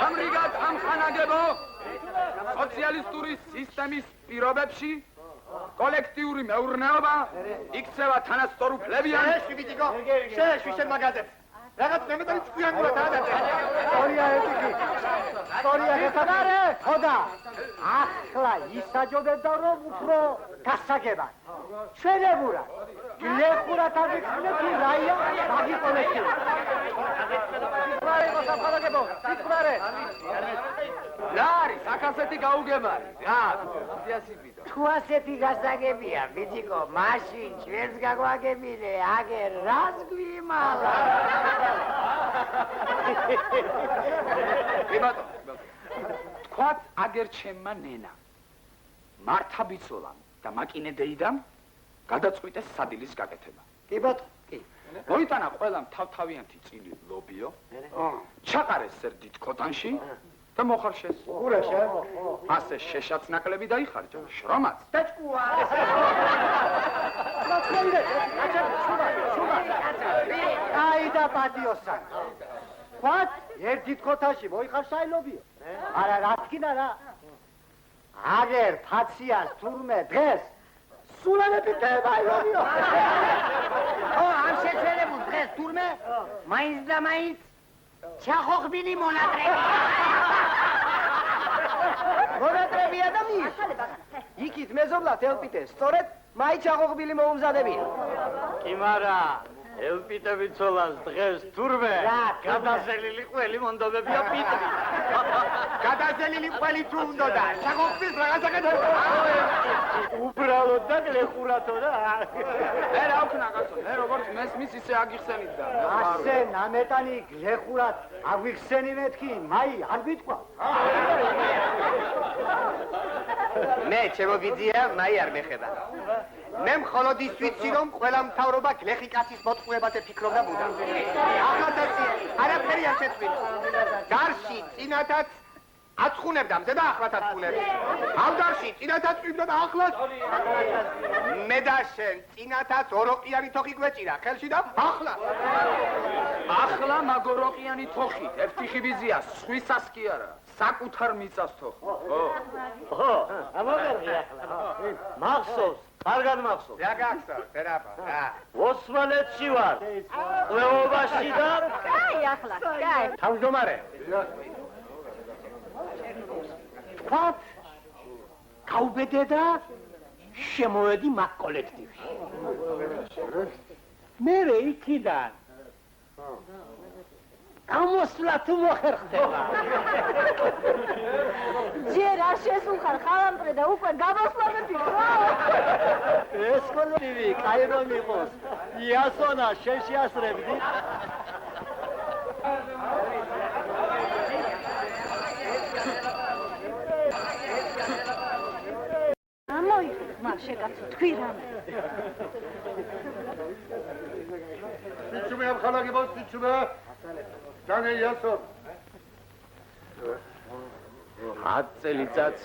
K: ამრიგად ამ ხანაგებო სოციალისტური სისტემის პირობებში კოლექტიური მეურნეობა იქცევა თანასწორუფლებიან
G: შეეშვი შენ მაგაზებს. რაღაც ნემეტარი წვიანგულად აადაძე.
D: სწორია ეთიკი. სწორია ეთიკი. ხოდა ახლა ისაჯობებდა რომ უფრო გასაგებად. შენებურად. გლეხურად აღიქნე თუ რაია მაგი კოლექტივი. სიყვარე იყო საფარაგებო. სიყვარე.
K: რა არის აქ ასეთი გაუგებარი? რა? სიასიბიდო.
C: თუ ასეთი გასაგებია, ბიჭიკო, მაშინ ჩვენს გაგვაგებინე, აგერ რას გვიმალა?
K: ბატონო, თქვათ აგერ ჩემმა ნენა. მართა ბიცოლამ და მაკინე დეიდამ გადაწყვიტეს სადილის გაკეთება.
D: კი ბატონო, კი.
K: მოიტანა ყველამ თავთავიანთი წილი ლობიო. ჩაყარეს სერდით ქოტანში და მოხარშეს.
D: ურაშა.
K: ასე შეშაც ნაკლები დაიხარჯა, შრომაც.
C: დაჭკუა.
D: აი და პატიოსან. ვათ, ერთით ქოთაში მოიხარ საილობიო. არა, რა თქინა რა. აგერ ფაციას თურმე დღეს სულანები დევაილობიო.
C: ამ შეჩერებულ დღეს თურმე მაინც და მაინც ჩახოხბილი მონატრები.
D: მონატრებია და მის. იქით მეზობლად ელპიტეს, სწორედ მაინც ჩახოხბილი მოუმზადებია.
B: კი მარა, ელპიტები ცოლას დღეს თურმე გადაზელილი ყველი მონდობებია პიტრი.
G: გადაზელილი ყველი თუ უნდოდა, საგოხდის რაღაცა გადავა.
B: უბრალოდ და გლეხურათო და.
K: მე რა ვქნა კაცო, მე როგორც მესმის ისე აგიხსენით და.
D: ასე ნამეტანი გლეხურად აგვიხსენი მეთქი, მაი არ გიტყვა.
G: მე ჩემო ვიზია მაი არ მეხება. მე მხოლოდ ის ვიცი რომ ყველა მთავრობა გლეხი კაცის მოტყუებაზე ფიქრობდა ბუდა. ახალდაცი არაფერი არ შეწყვიტა. გარში წინათაც აცხუნებდა, მზედა ახლაც აცხუნებს. ავდარში წინათაც წვიმდა და ახლაც. მე და შენ წინათაც ოროყიანი თოხი გვეჭირა ხელში და ახლაც.
K: ახლა მაგოროყიანი თოხით, ერთი ხიბიზია, სხვისას კი არა. საკუთარ მიწას თოხი.
B: ხო, ამოგერღი ახლა. მახსოვს, კარგად მახსოვს.
G: რა გახსოვს, ვერაფა.
B: ოსმალეთში ვარ. ყლეობაში და
A: კაი ახლა, კაი.
G: თავმჯდომარე.
F: თქვათ, გავბედე და შემოვედი მაგ კოლექტივში. მერე იქიდან გამოსვლა თუ მოხერხდება.
A: ჯერ არ შესულხარ ხალამპრე და უკვე გამოსვლები ვიყავ.
B: ეს კოლექტივი კაი რომ იყოს. იასონა შენ შეასწრებდი.
A: ამოიღეთ მაშე კაცო თქვი რამე.
G: სიჩუმე ამ ხალხი ბოს სიჩუმე. ჯანე იასო.
B: 10 წელიწადს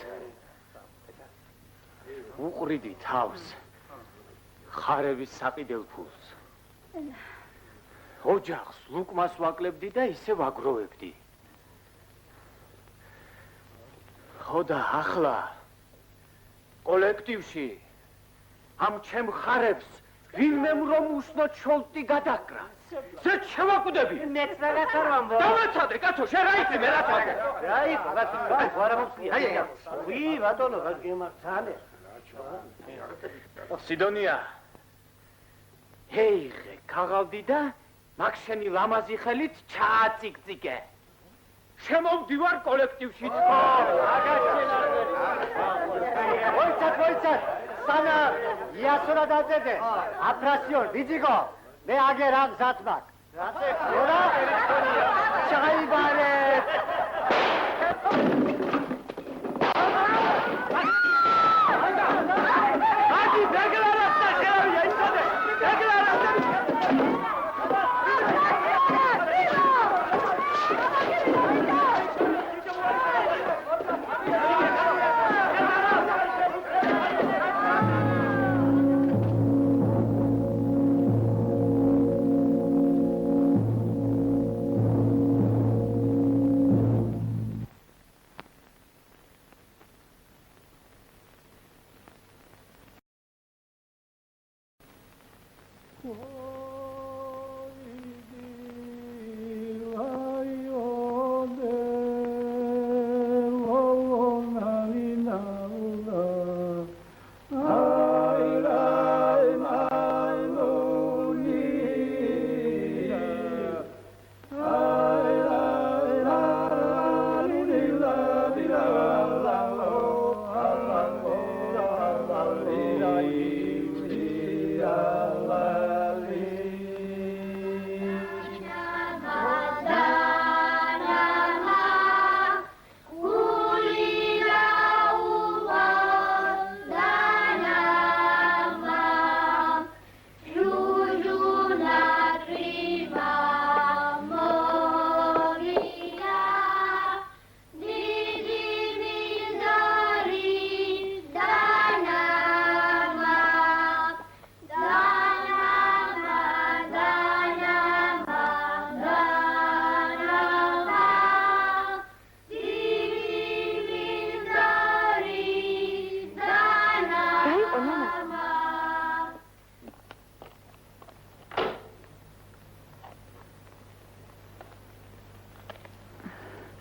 B: უყრიდი თავს ხარების საყიდელ ფულს. ოჯახს ლუკმას ვაკლებდი და ისე ვაგროვებდი. ხო და ახლა კოლექტივში ამ ჩემ ხარებს ვინმემ რომ უსნო ჩოლტი გადაკრა. ზედ შევაკვდები.
F: მეც რაღაც არ ვამბობ.
B: დავაცადე, კაცო, შენ რა იცი მე რა თქმა.
F: რა იყო, კაცო, ვარა მომწია. ვი, ბატონო, რა გემართალე.
B: სიდონია. ჰეიღე, ქაღალდი და მაგ შენი ლამაზი ხელით ჩააციკციკე. შემოვდივარ კოლექტივში.
D: მოიცათ, სანა იასონა დაძედე. აფრასიონ, ბიძიგო. მე აგერ ამ ზათმაკ. რა? ჩაიბარე.
B: ადი დეკლარაცია შეავია ისოდე. დეკლარაცია.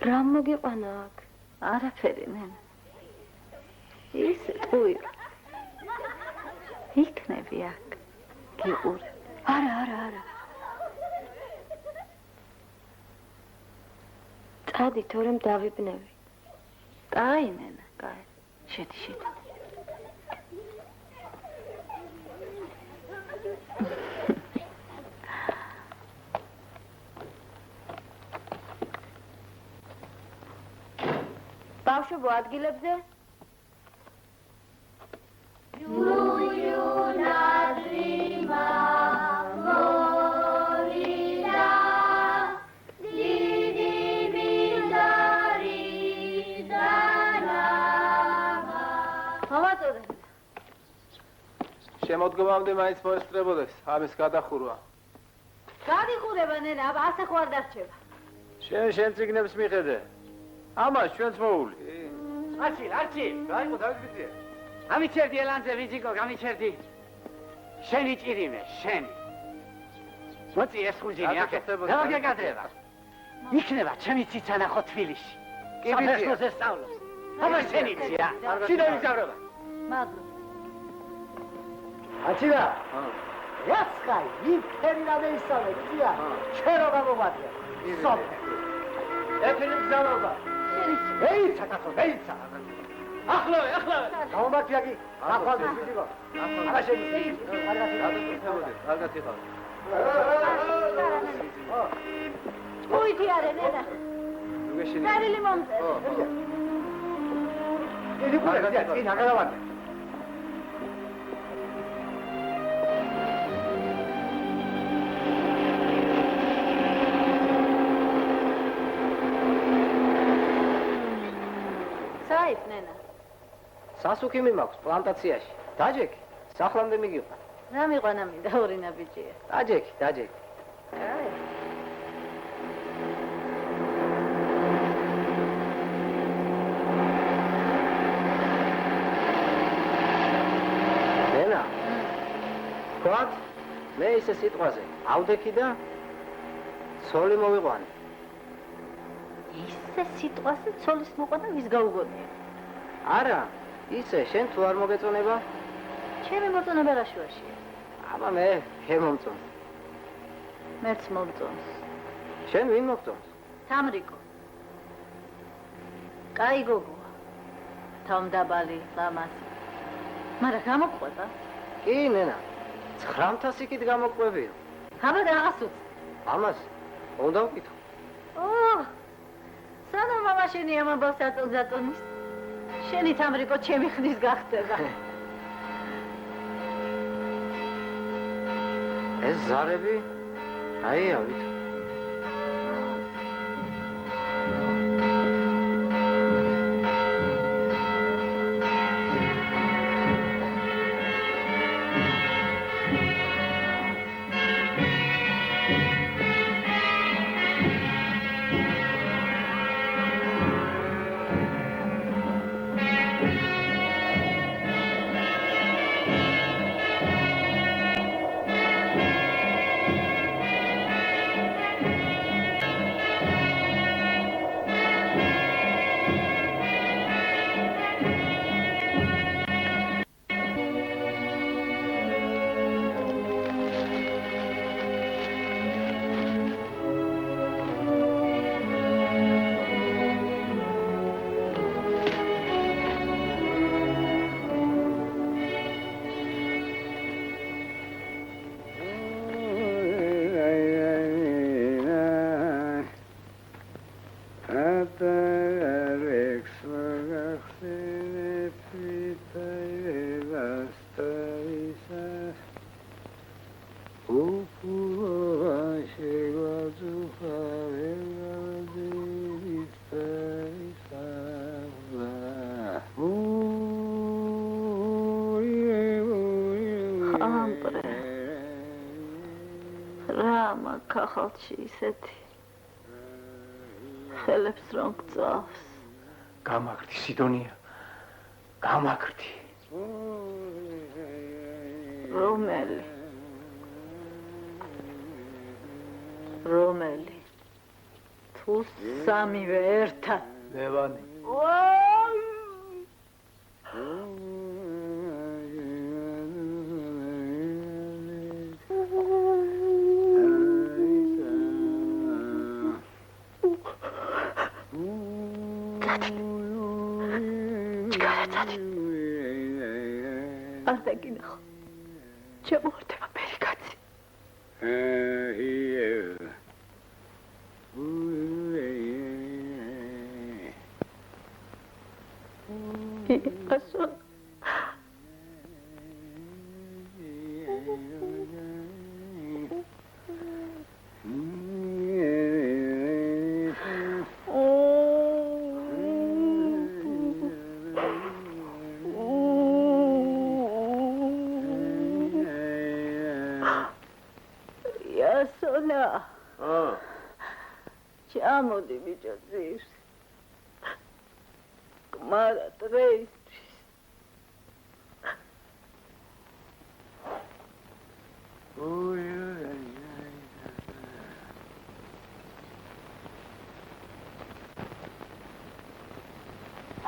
A: რა მოგეყანა აქ? არაფერი ნენა. ის უი. იქნები აქ. გიყურე. არა. წადი თორემ დავიბნევი. კაი ნენა, კაი. შედი. ბავშვებო ადგილებზე?
L: შემოდგომამდე მაინც მოესწრებოდეს ამის გადახურვა.
A: გადიხურება ნენა, ასე ხო არ დარჩება.
B: შენ წიგნებს მიხედე. ამას ჩვენც მოული.
C: არჩილ,
B: გაიგო დავიძიე.
C: გამიჩერდი ელანზე ვიძიკო, გამიჩერდი. შენი ჭირიმე, შენი. მოწი ეს ხუჯინი აქ. რა გაგადრება? იქნება ჩემი ციცა ნახო თბილისში. კი ვიძიე სწავლობს. აბა შენი ცია. შიდა ვიზავრობა.
A: მადლობა.
D: აჩილა. яцкай, ვიფერი რა მეისწავლე, ვიზია. შერო გამოვადგე. სოფ. ეთერი გზავრობა. ეიცა კაცო, ეიცა. ახლა. გამომართიაგი. ახალდეს ვიდიო. აბა შენი. კარგად იყავ.
A: უიდი არე ნენა. კარილი მომწე.
D: იგი გულა, წინ აგარავანე.
L: სასუქი მიმაქვს პლანტაციაში. დაჯექი, სახლამდე მიგიყვა.
A: რა მიყვანა მინდა ორი ნაბიჯია.
L: დაჯექი.
A: აი.
L: ენა. თქვათ, მე ისე სიტყვაზე ავდექი და ცოლი მოვიყვანე.
A: ისე სიტყვაზე ცოლის მოყვანა ვის გაუგონია?
L: არა. ისე შენ თუ არ მოგეწონება?
A: ჩემი მოწონება რა შუაშია?
L: აბა მე შემომწონს.
A: მეც მომწონს.
L: შენ ვინ მოგწონს?
A: სამრიკო. კაი გოგოა. თავმდაბალი, ლამაზი. მაგრამ გამოყვება?
L: კი, ნენა. 900 იქით გამოყვებიო.
A: აბა რაღაც უც.
L: ამას უნდა ვკითხო.
A: სანამ მამა შენი ამბავს აწონზატონის. შენი სამრიკო ჩემი ხნის გახდება.
L: ეს ზარები აიავით.
A: ხალხში ისეთი ხელებს რომ გწავს.
L: გამაგრდი სიდონია. გამაგრდი.
A: რომელი თუ სამივე ერთად.
L: ლევანი.
A: არ დაგინახო. შემოვარდება ბერი კაცი. ასო ჩამოდი ბიჭო ძირს. გმარა დღეისთვის.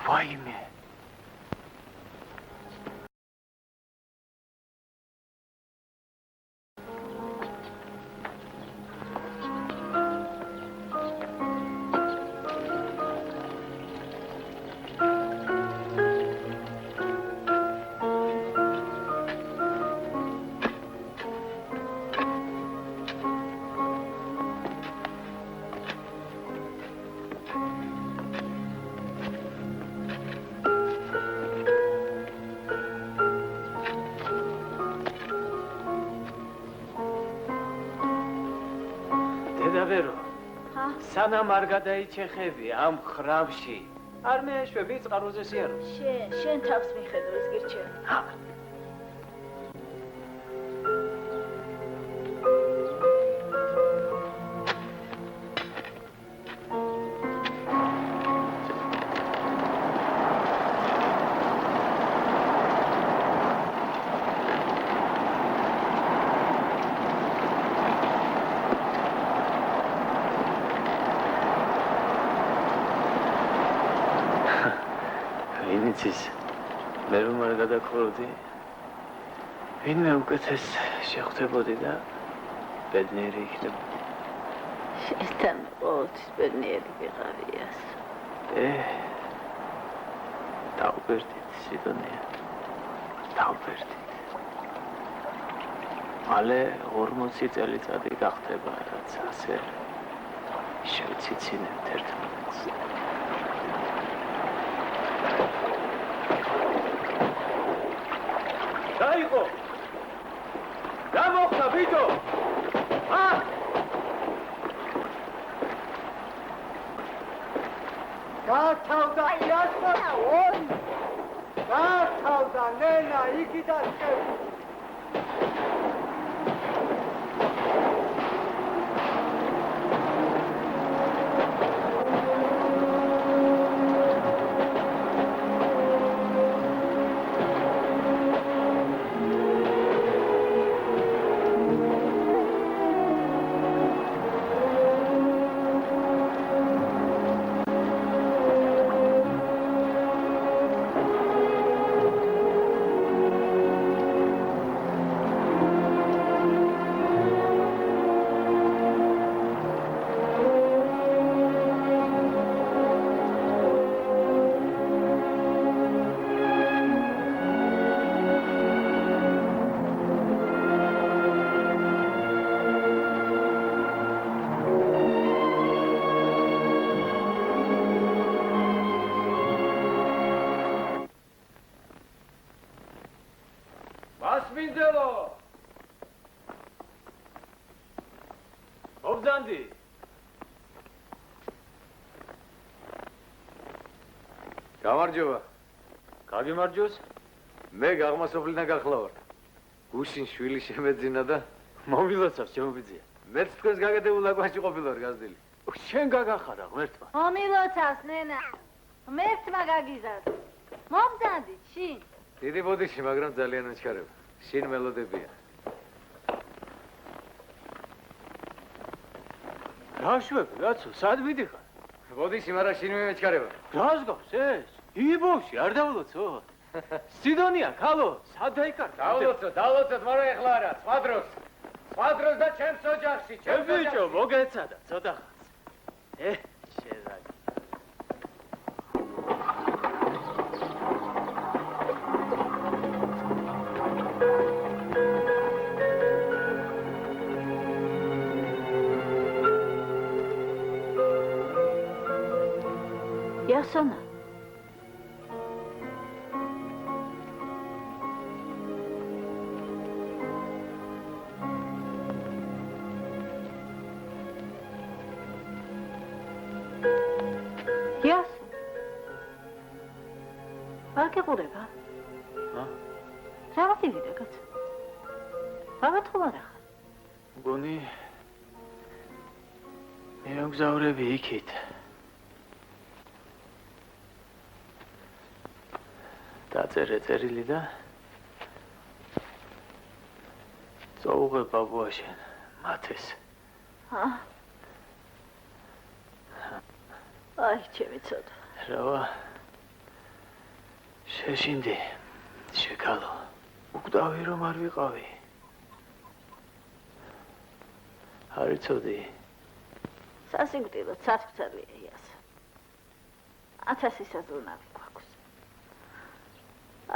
B: ვაიმე. სანამ არ გადაიჩეხები ამ ხრამში, არ მეეშვები წყაროზე სიაროს.
A: შენ თავს მიხედო ეს გირჩევ.
B: მე რომ არ გადაგხუროდი, ვინმე უკეთეს შეხვდებოდი და ბედნიერი იქნებოდი.
A: შენთან ყოველთვის ბედნიერი ვიყავიას.
B: დავბერდით, სიდონია, დავბერდით. მალე 40 წელიწადი გახდება, რაც ასე შევციცინებთ ერთმანეთს. დაიყო! რა მოხდა, ბიჭო?
D: გათავდა იასო! გათავდა ნენა, იგი და შევი!
E: გამარჯობა.
B: გაგიმარჯოს?
E: მე გაღმასოფლიდან გახლავარ. გუშინ შვილი შემეძინა და
B: მომილოცავს შემოვიძია.
E: მეც თქვენს გაგედებულ აკვაში ყოფილვარ გაზდილი.
B: შენ გაგახარა ღმერთმა.
A: მომილოცავს ნენა. ღმერთმა გაგიზარდა. მომძანდით შინ.
E: დიდი ბოდიში, მაგრამ ძალიან უჩქარება. შინ მელოდებია.
B: რა შვები, რაცო, სად მიდიხარ?
E: ბოდიში, მაგრამ შინ მეჩქარება.
B: რას გავს ეს? იბოში, არ დაულოცოთ. სიდონია, ქალო, სად დაიკარგე?
E: დავლოცოთ, მაგრამ ეხლა არა, სხვა დროს. სხვა დროს და ჩემს ოჯახში, ჩემს
B: ბიჭო, მოგეცადა, ცოტა ხანს. შენ რა.
A: იასონა. იას. არ გეყურება? რა ვიდე კაცო? რაღაც ხომ არა ხარ?
B: გონი მე მგზავრები იქით. დაწერე წერილი და წაუღე ბაბუა შენ მათეს.
A: აი, ჩემი ცოტა.
B: რავა შეშინდი შეკალო. უკვდავი რომ არ ვიყავი. არ იცოდი.
A: სასიკვდილო ცაცფცალია იას. 1000 საზრუნავი გვაქვს.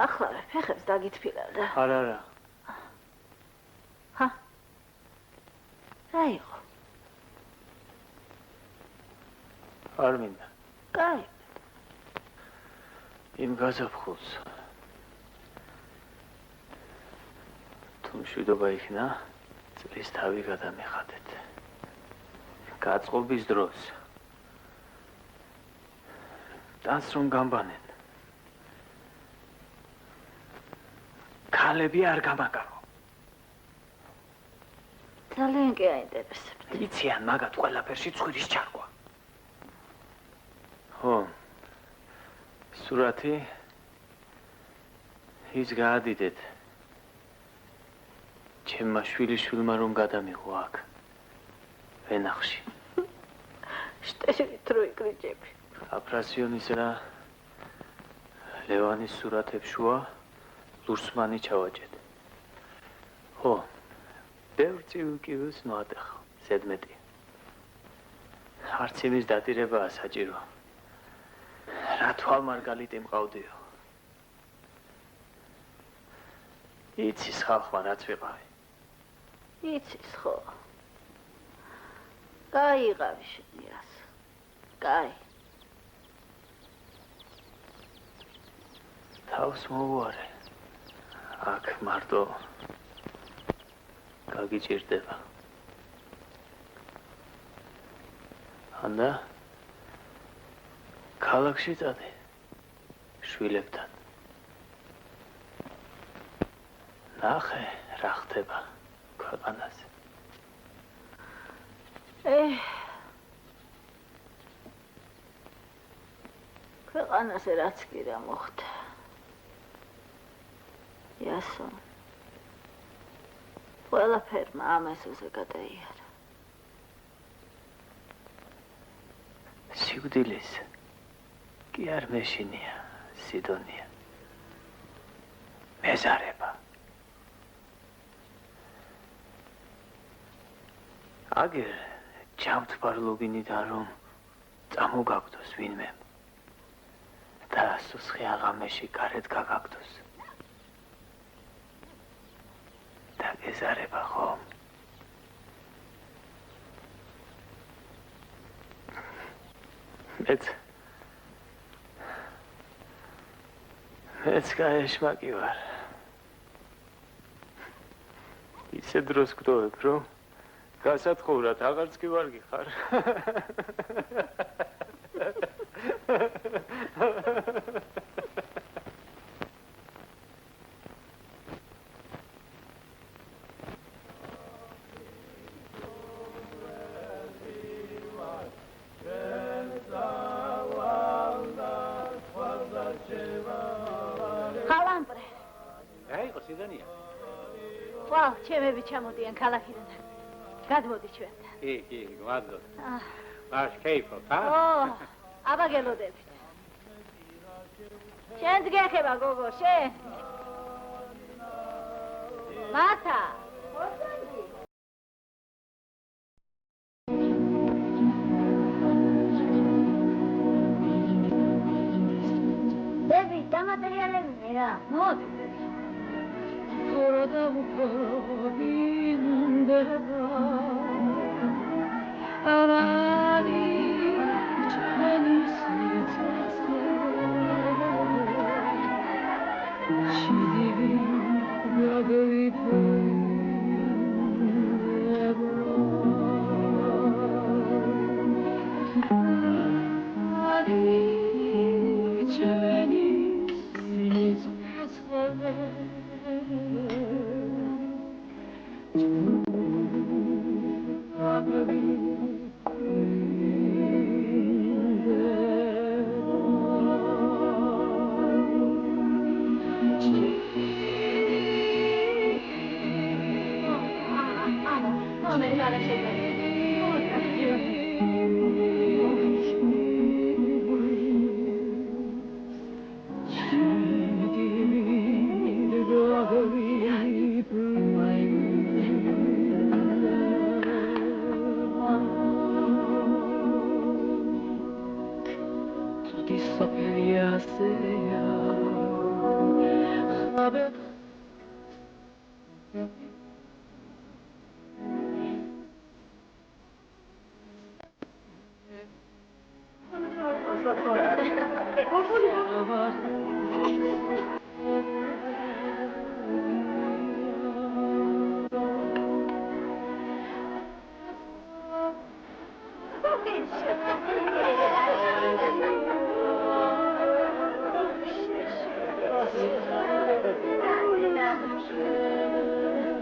A: ახლა ფეხებს დაგითფილა და.
B: არა.
A: რა იყო?
B: არ მინდა.
A: კაი.
B: იმ გაზაფხულს. თუ მშვიდობა იქნა, წლის თავი გადამიხადეთ. გაწყობის დროს. დანს რომ გამბანენ. ქალები არ გამაგარო.
A: ძალიან კი აინტერესებთ.
B: იციან მაგათ ყველაფერში ცხვირის ჩარგვა. ხო. სურათი ის გაადიდეთ. ჩემმა შვილიშვილმა რომ გადამიღო აქ. ვენახში.
A: შტეშით რო იკრიჭები.
B: აფრასიონისა და ლევანის სურათებს შუა ლურსმანი ჩავაჭეთ. ხო. ბევრ წივიკივილს მოატეხო, ზედმეტი. არც იმის დატირებაა საჭირო. რა თვალმარგალიტი მყავდიო. იცის ხალხმა რაც ვიყავი.
A: იცის ხო. გაიღავი შენიას. გაი.
B: თავს მოუარე. აქ მარტო გაგიჭირდება. ანდა ქალაქში წადე შვილებთან. ნახე რა ხდება ქვეყანაზე.
A: ქვეყანაზე რაც კი რა მოხდა. იასონ. ყველაფერმა ამასოზე გადაიარა.
B: სიკვდილის კი არ მეშინია სიდონია. მეზარება. აგერ ჯამთბარლოგინიდან რომ წამოგაგდოს ვინმე და სუსხი აღამეში გარეთ გაგაგდოს. დაგეზარება ხომ? მეც გაეშმაკი ვარ. ისე დროს გდოვებ, რომ გასათხოვრად აღარც კი ვარ გიხარ.
A: ხალამპრე.
B: რა იყო სიდონია?
A: ვალ, ჩემები ჩამოდიან ქალაქიდან. გადმოდი ჩვენთან.
E: კი, მადლობ. მაშ კეიფობ, ჰა?
A: აბა გელოდებით. შენც გეხება გოგო, შენ. მათა.
J: დები, დამატერიალებინე რა. მოდი.
A: ხოროდა უყობინდება. არალი ჩვენი სიცოცხლე
M: ასეა ხაბე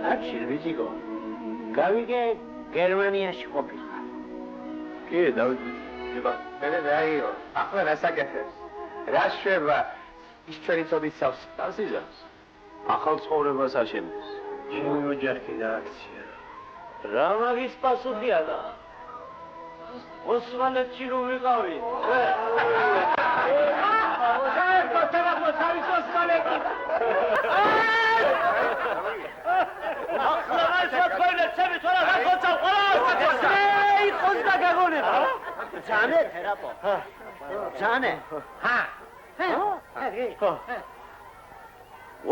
F: აბშილ ვიძიგო გავიგე გერმანიაში ყოფილი
G: კი დავით მე რაიო ახლა რასაკეთებს რა შვება ის ჩვენი წოდისავს
B: დასიზავს ახალ ცხოვრებას აშენებს
G: ჩემი ოჯახი და აქცია
B: რა მაგის პასუხია და ოსმალეთში რომ ვიყავი
F: Zane, terapo. Zane. Ha.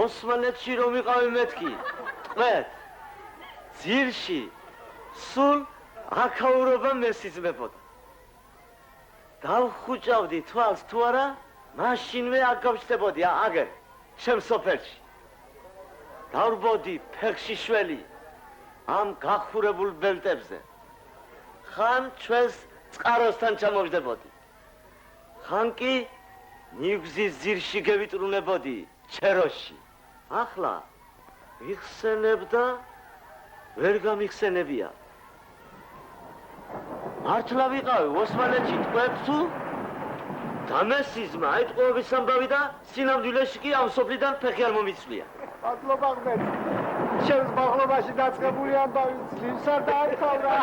B: ოსმალეთში რომ ვიყავი მეთქი ტყვეთ ძირში სულ აქაურობა მესიზმებოდა დავხუჭავდი თვალს თუ არა მაშინვე აკავშირდებოდი აგერ ჩემ სოფელში დავრბოდი ფეხში შველი ამ გახურებულ ბელტებზე ხან ჩვენს წყაროსთან ჩამოვიდებოდი ხან კი ნიგზის ძირში გევიტრუნებოდი ჩეროში ახლა ვიხსენებ და ვერ გამიხსენებია მართლა ვიყავი ოსმალეთში ტყვეთ თუ დამესიზმა აიტყუების ამბავი და სინამდვილეში კი ამ სოფლიდან ფეხი არ მომიცვლია
D: მადლობა ღმერთ ჩემს მაღლობაში დაწყებული ამბავი ძლივსა დაათავრა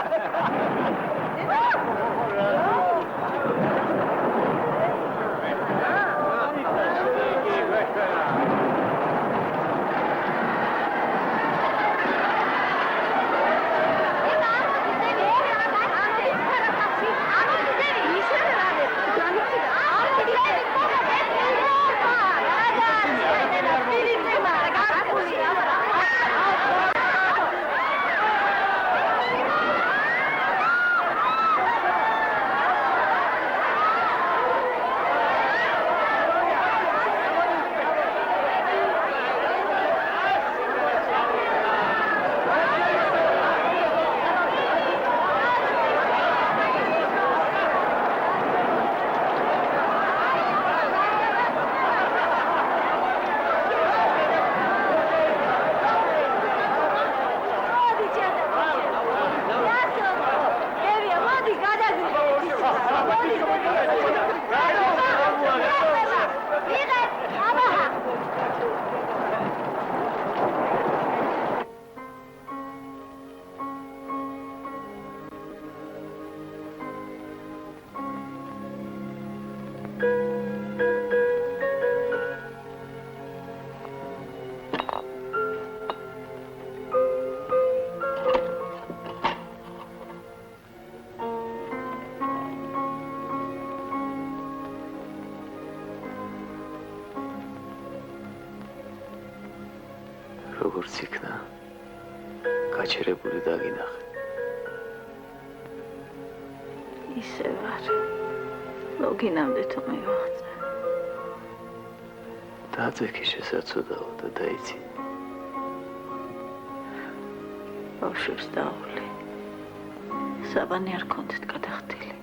B: როგორც იქნა გაჩერებული დაგინახე
M: ისე ვარ ლოგინამდე თუ მივახცე
B: დაძექი შესაძოდაო და დაიცი
M: ბავშვებს დაავლი საბანი არ ქონდეთ გადახდილი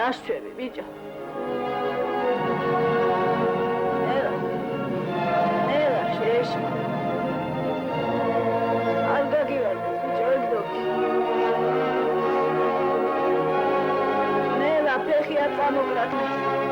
M: დაშვები, ბიჭო. ნელა, შეეშ. არ გაგივარდეს, ბიჭო, ეგდობი. ნელა, ფეხი არ წამოგრატეს.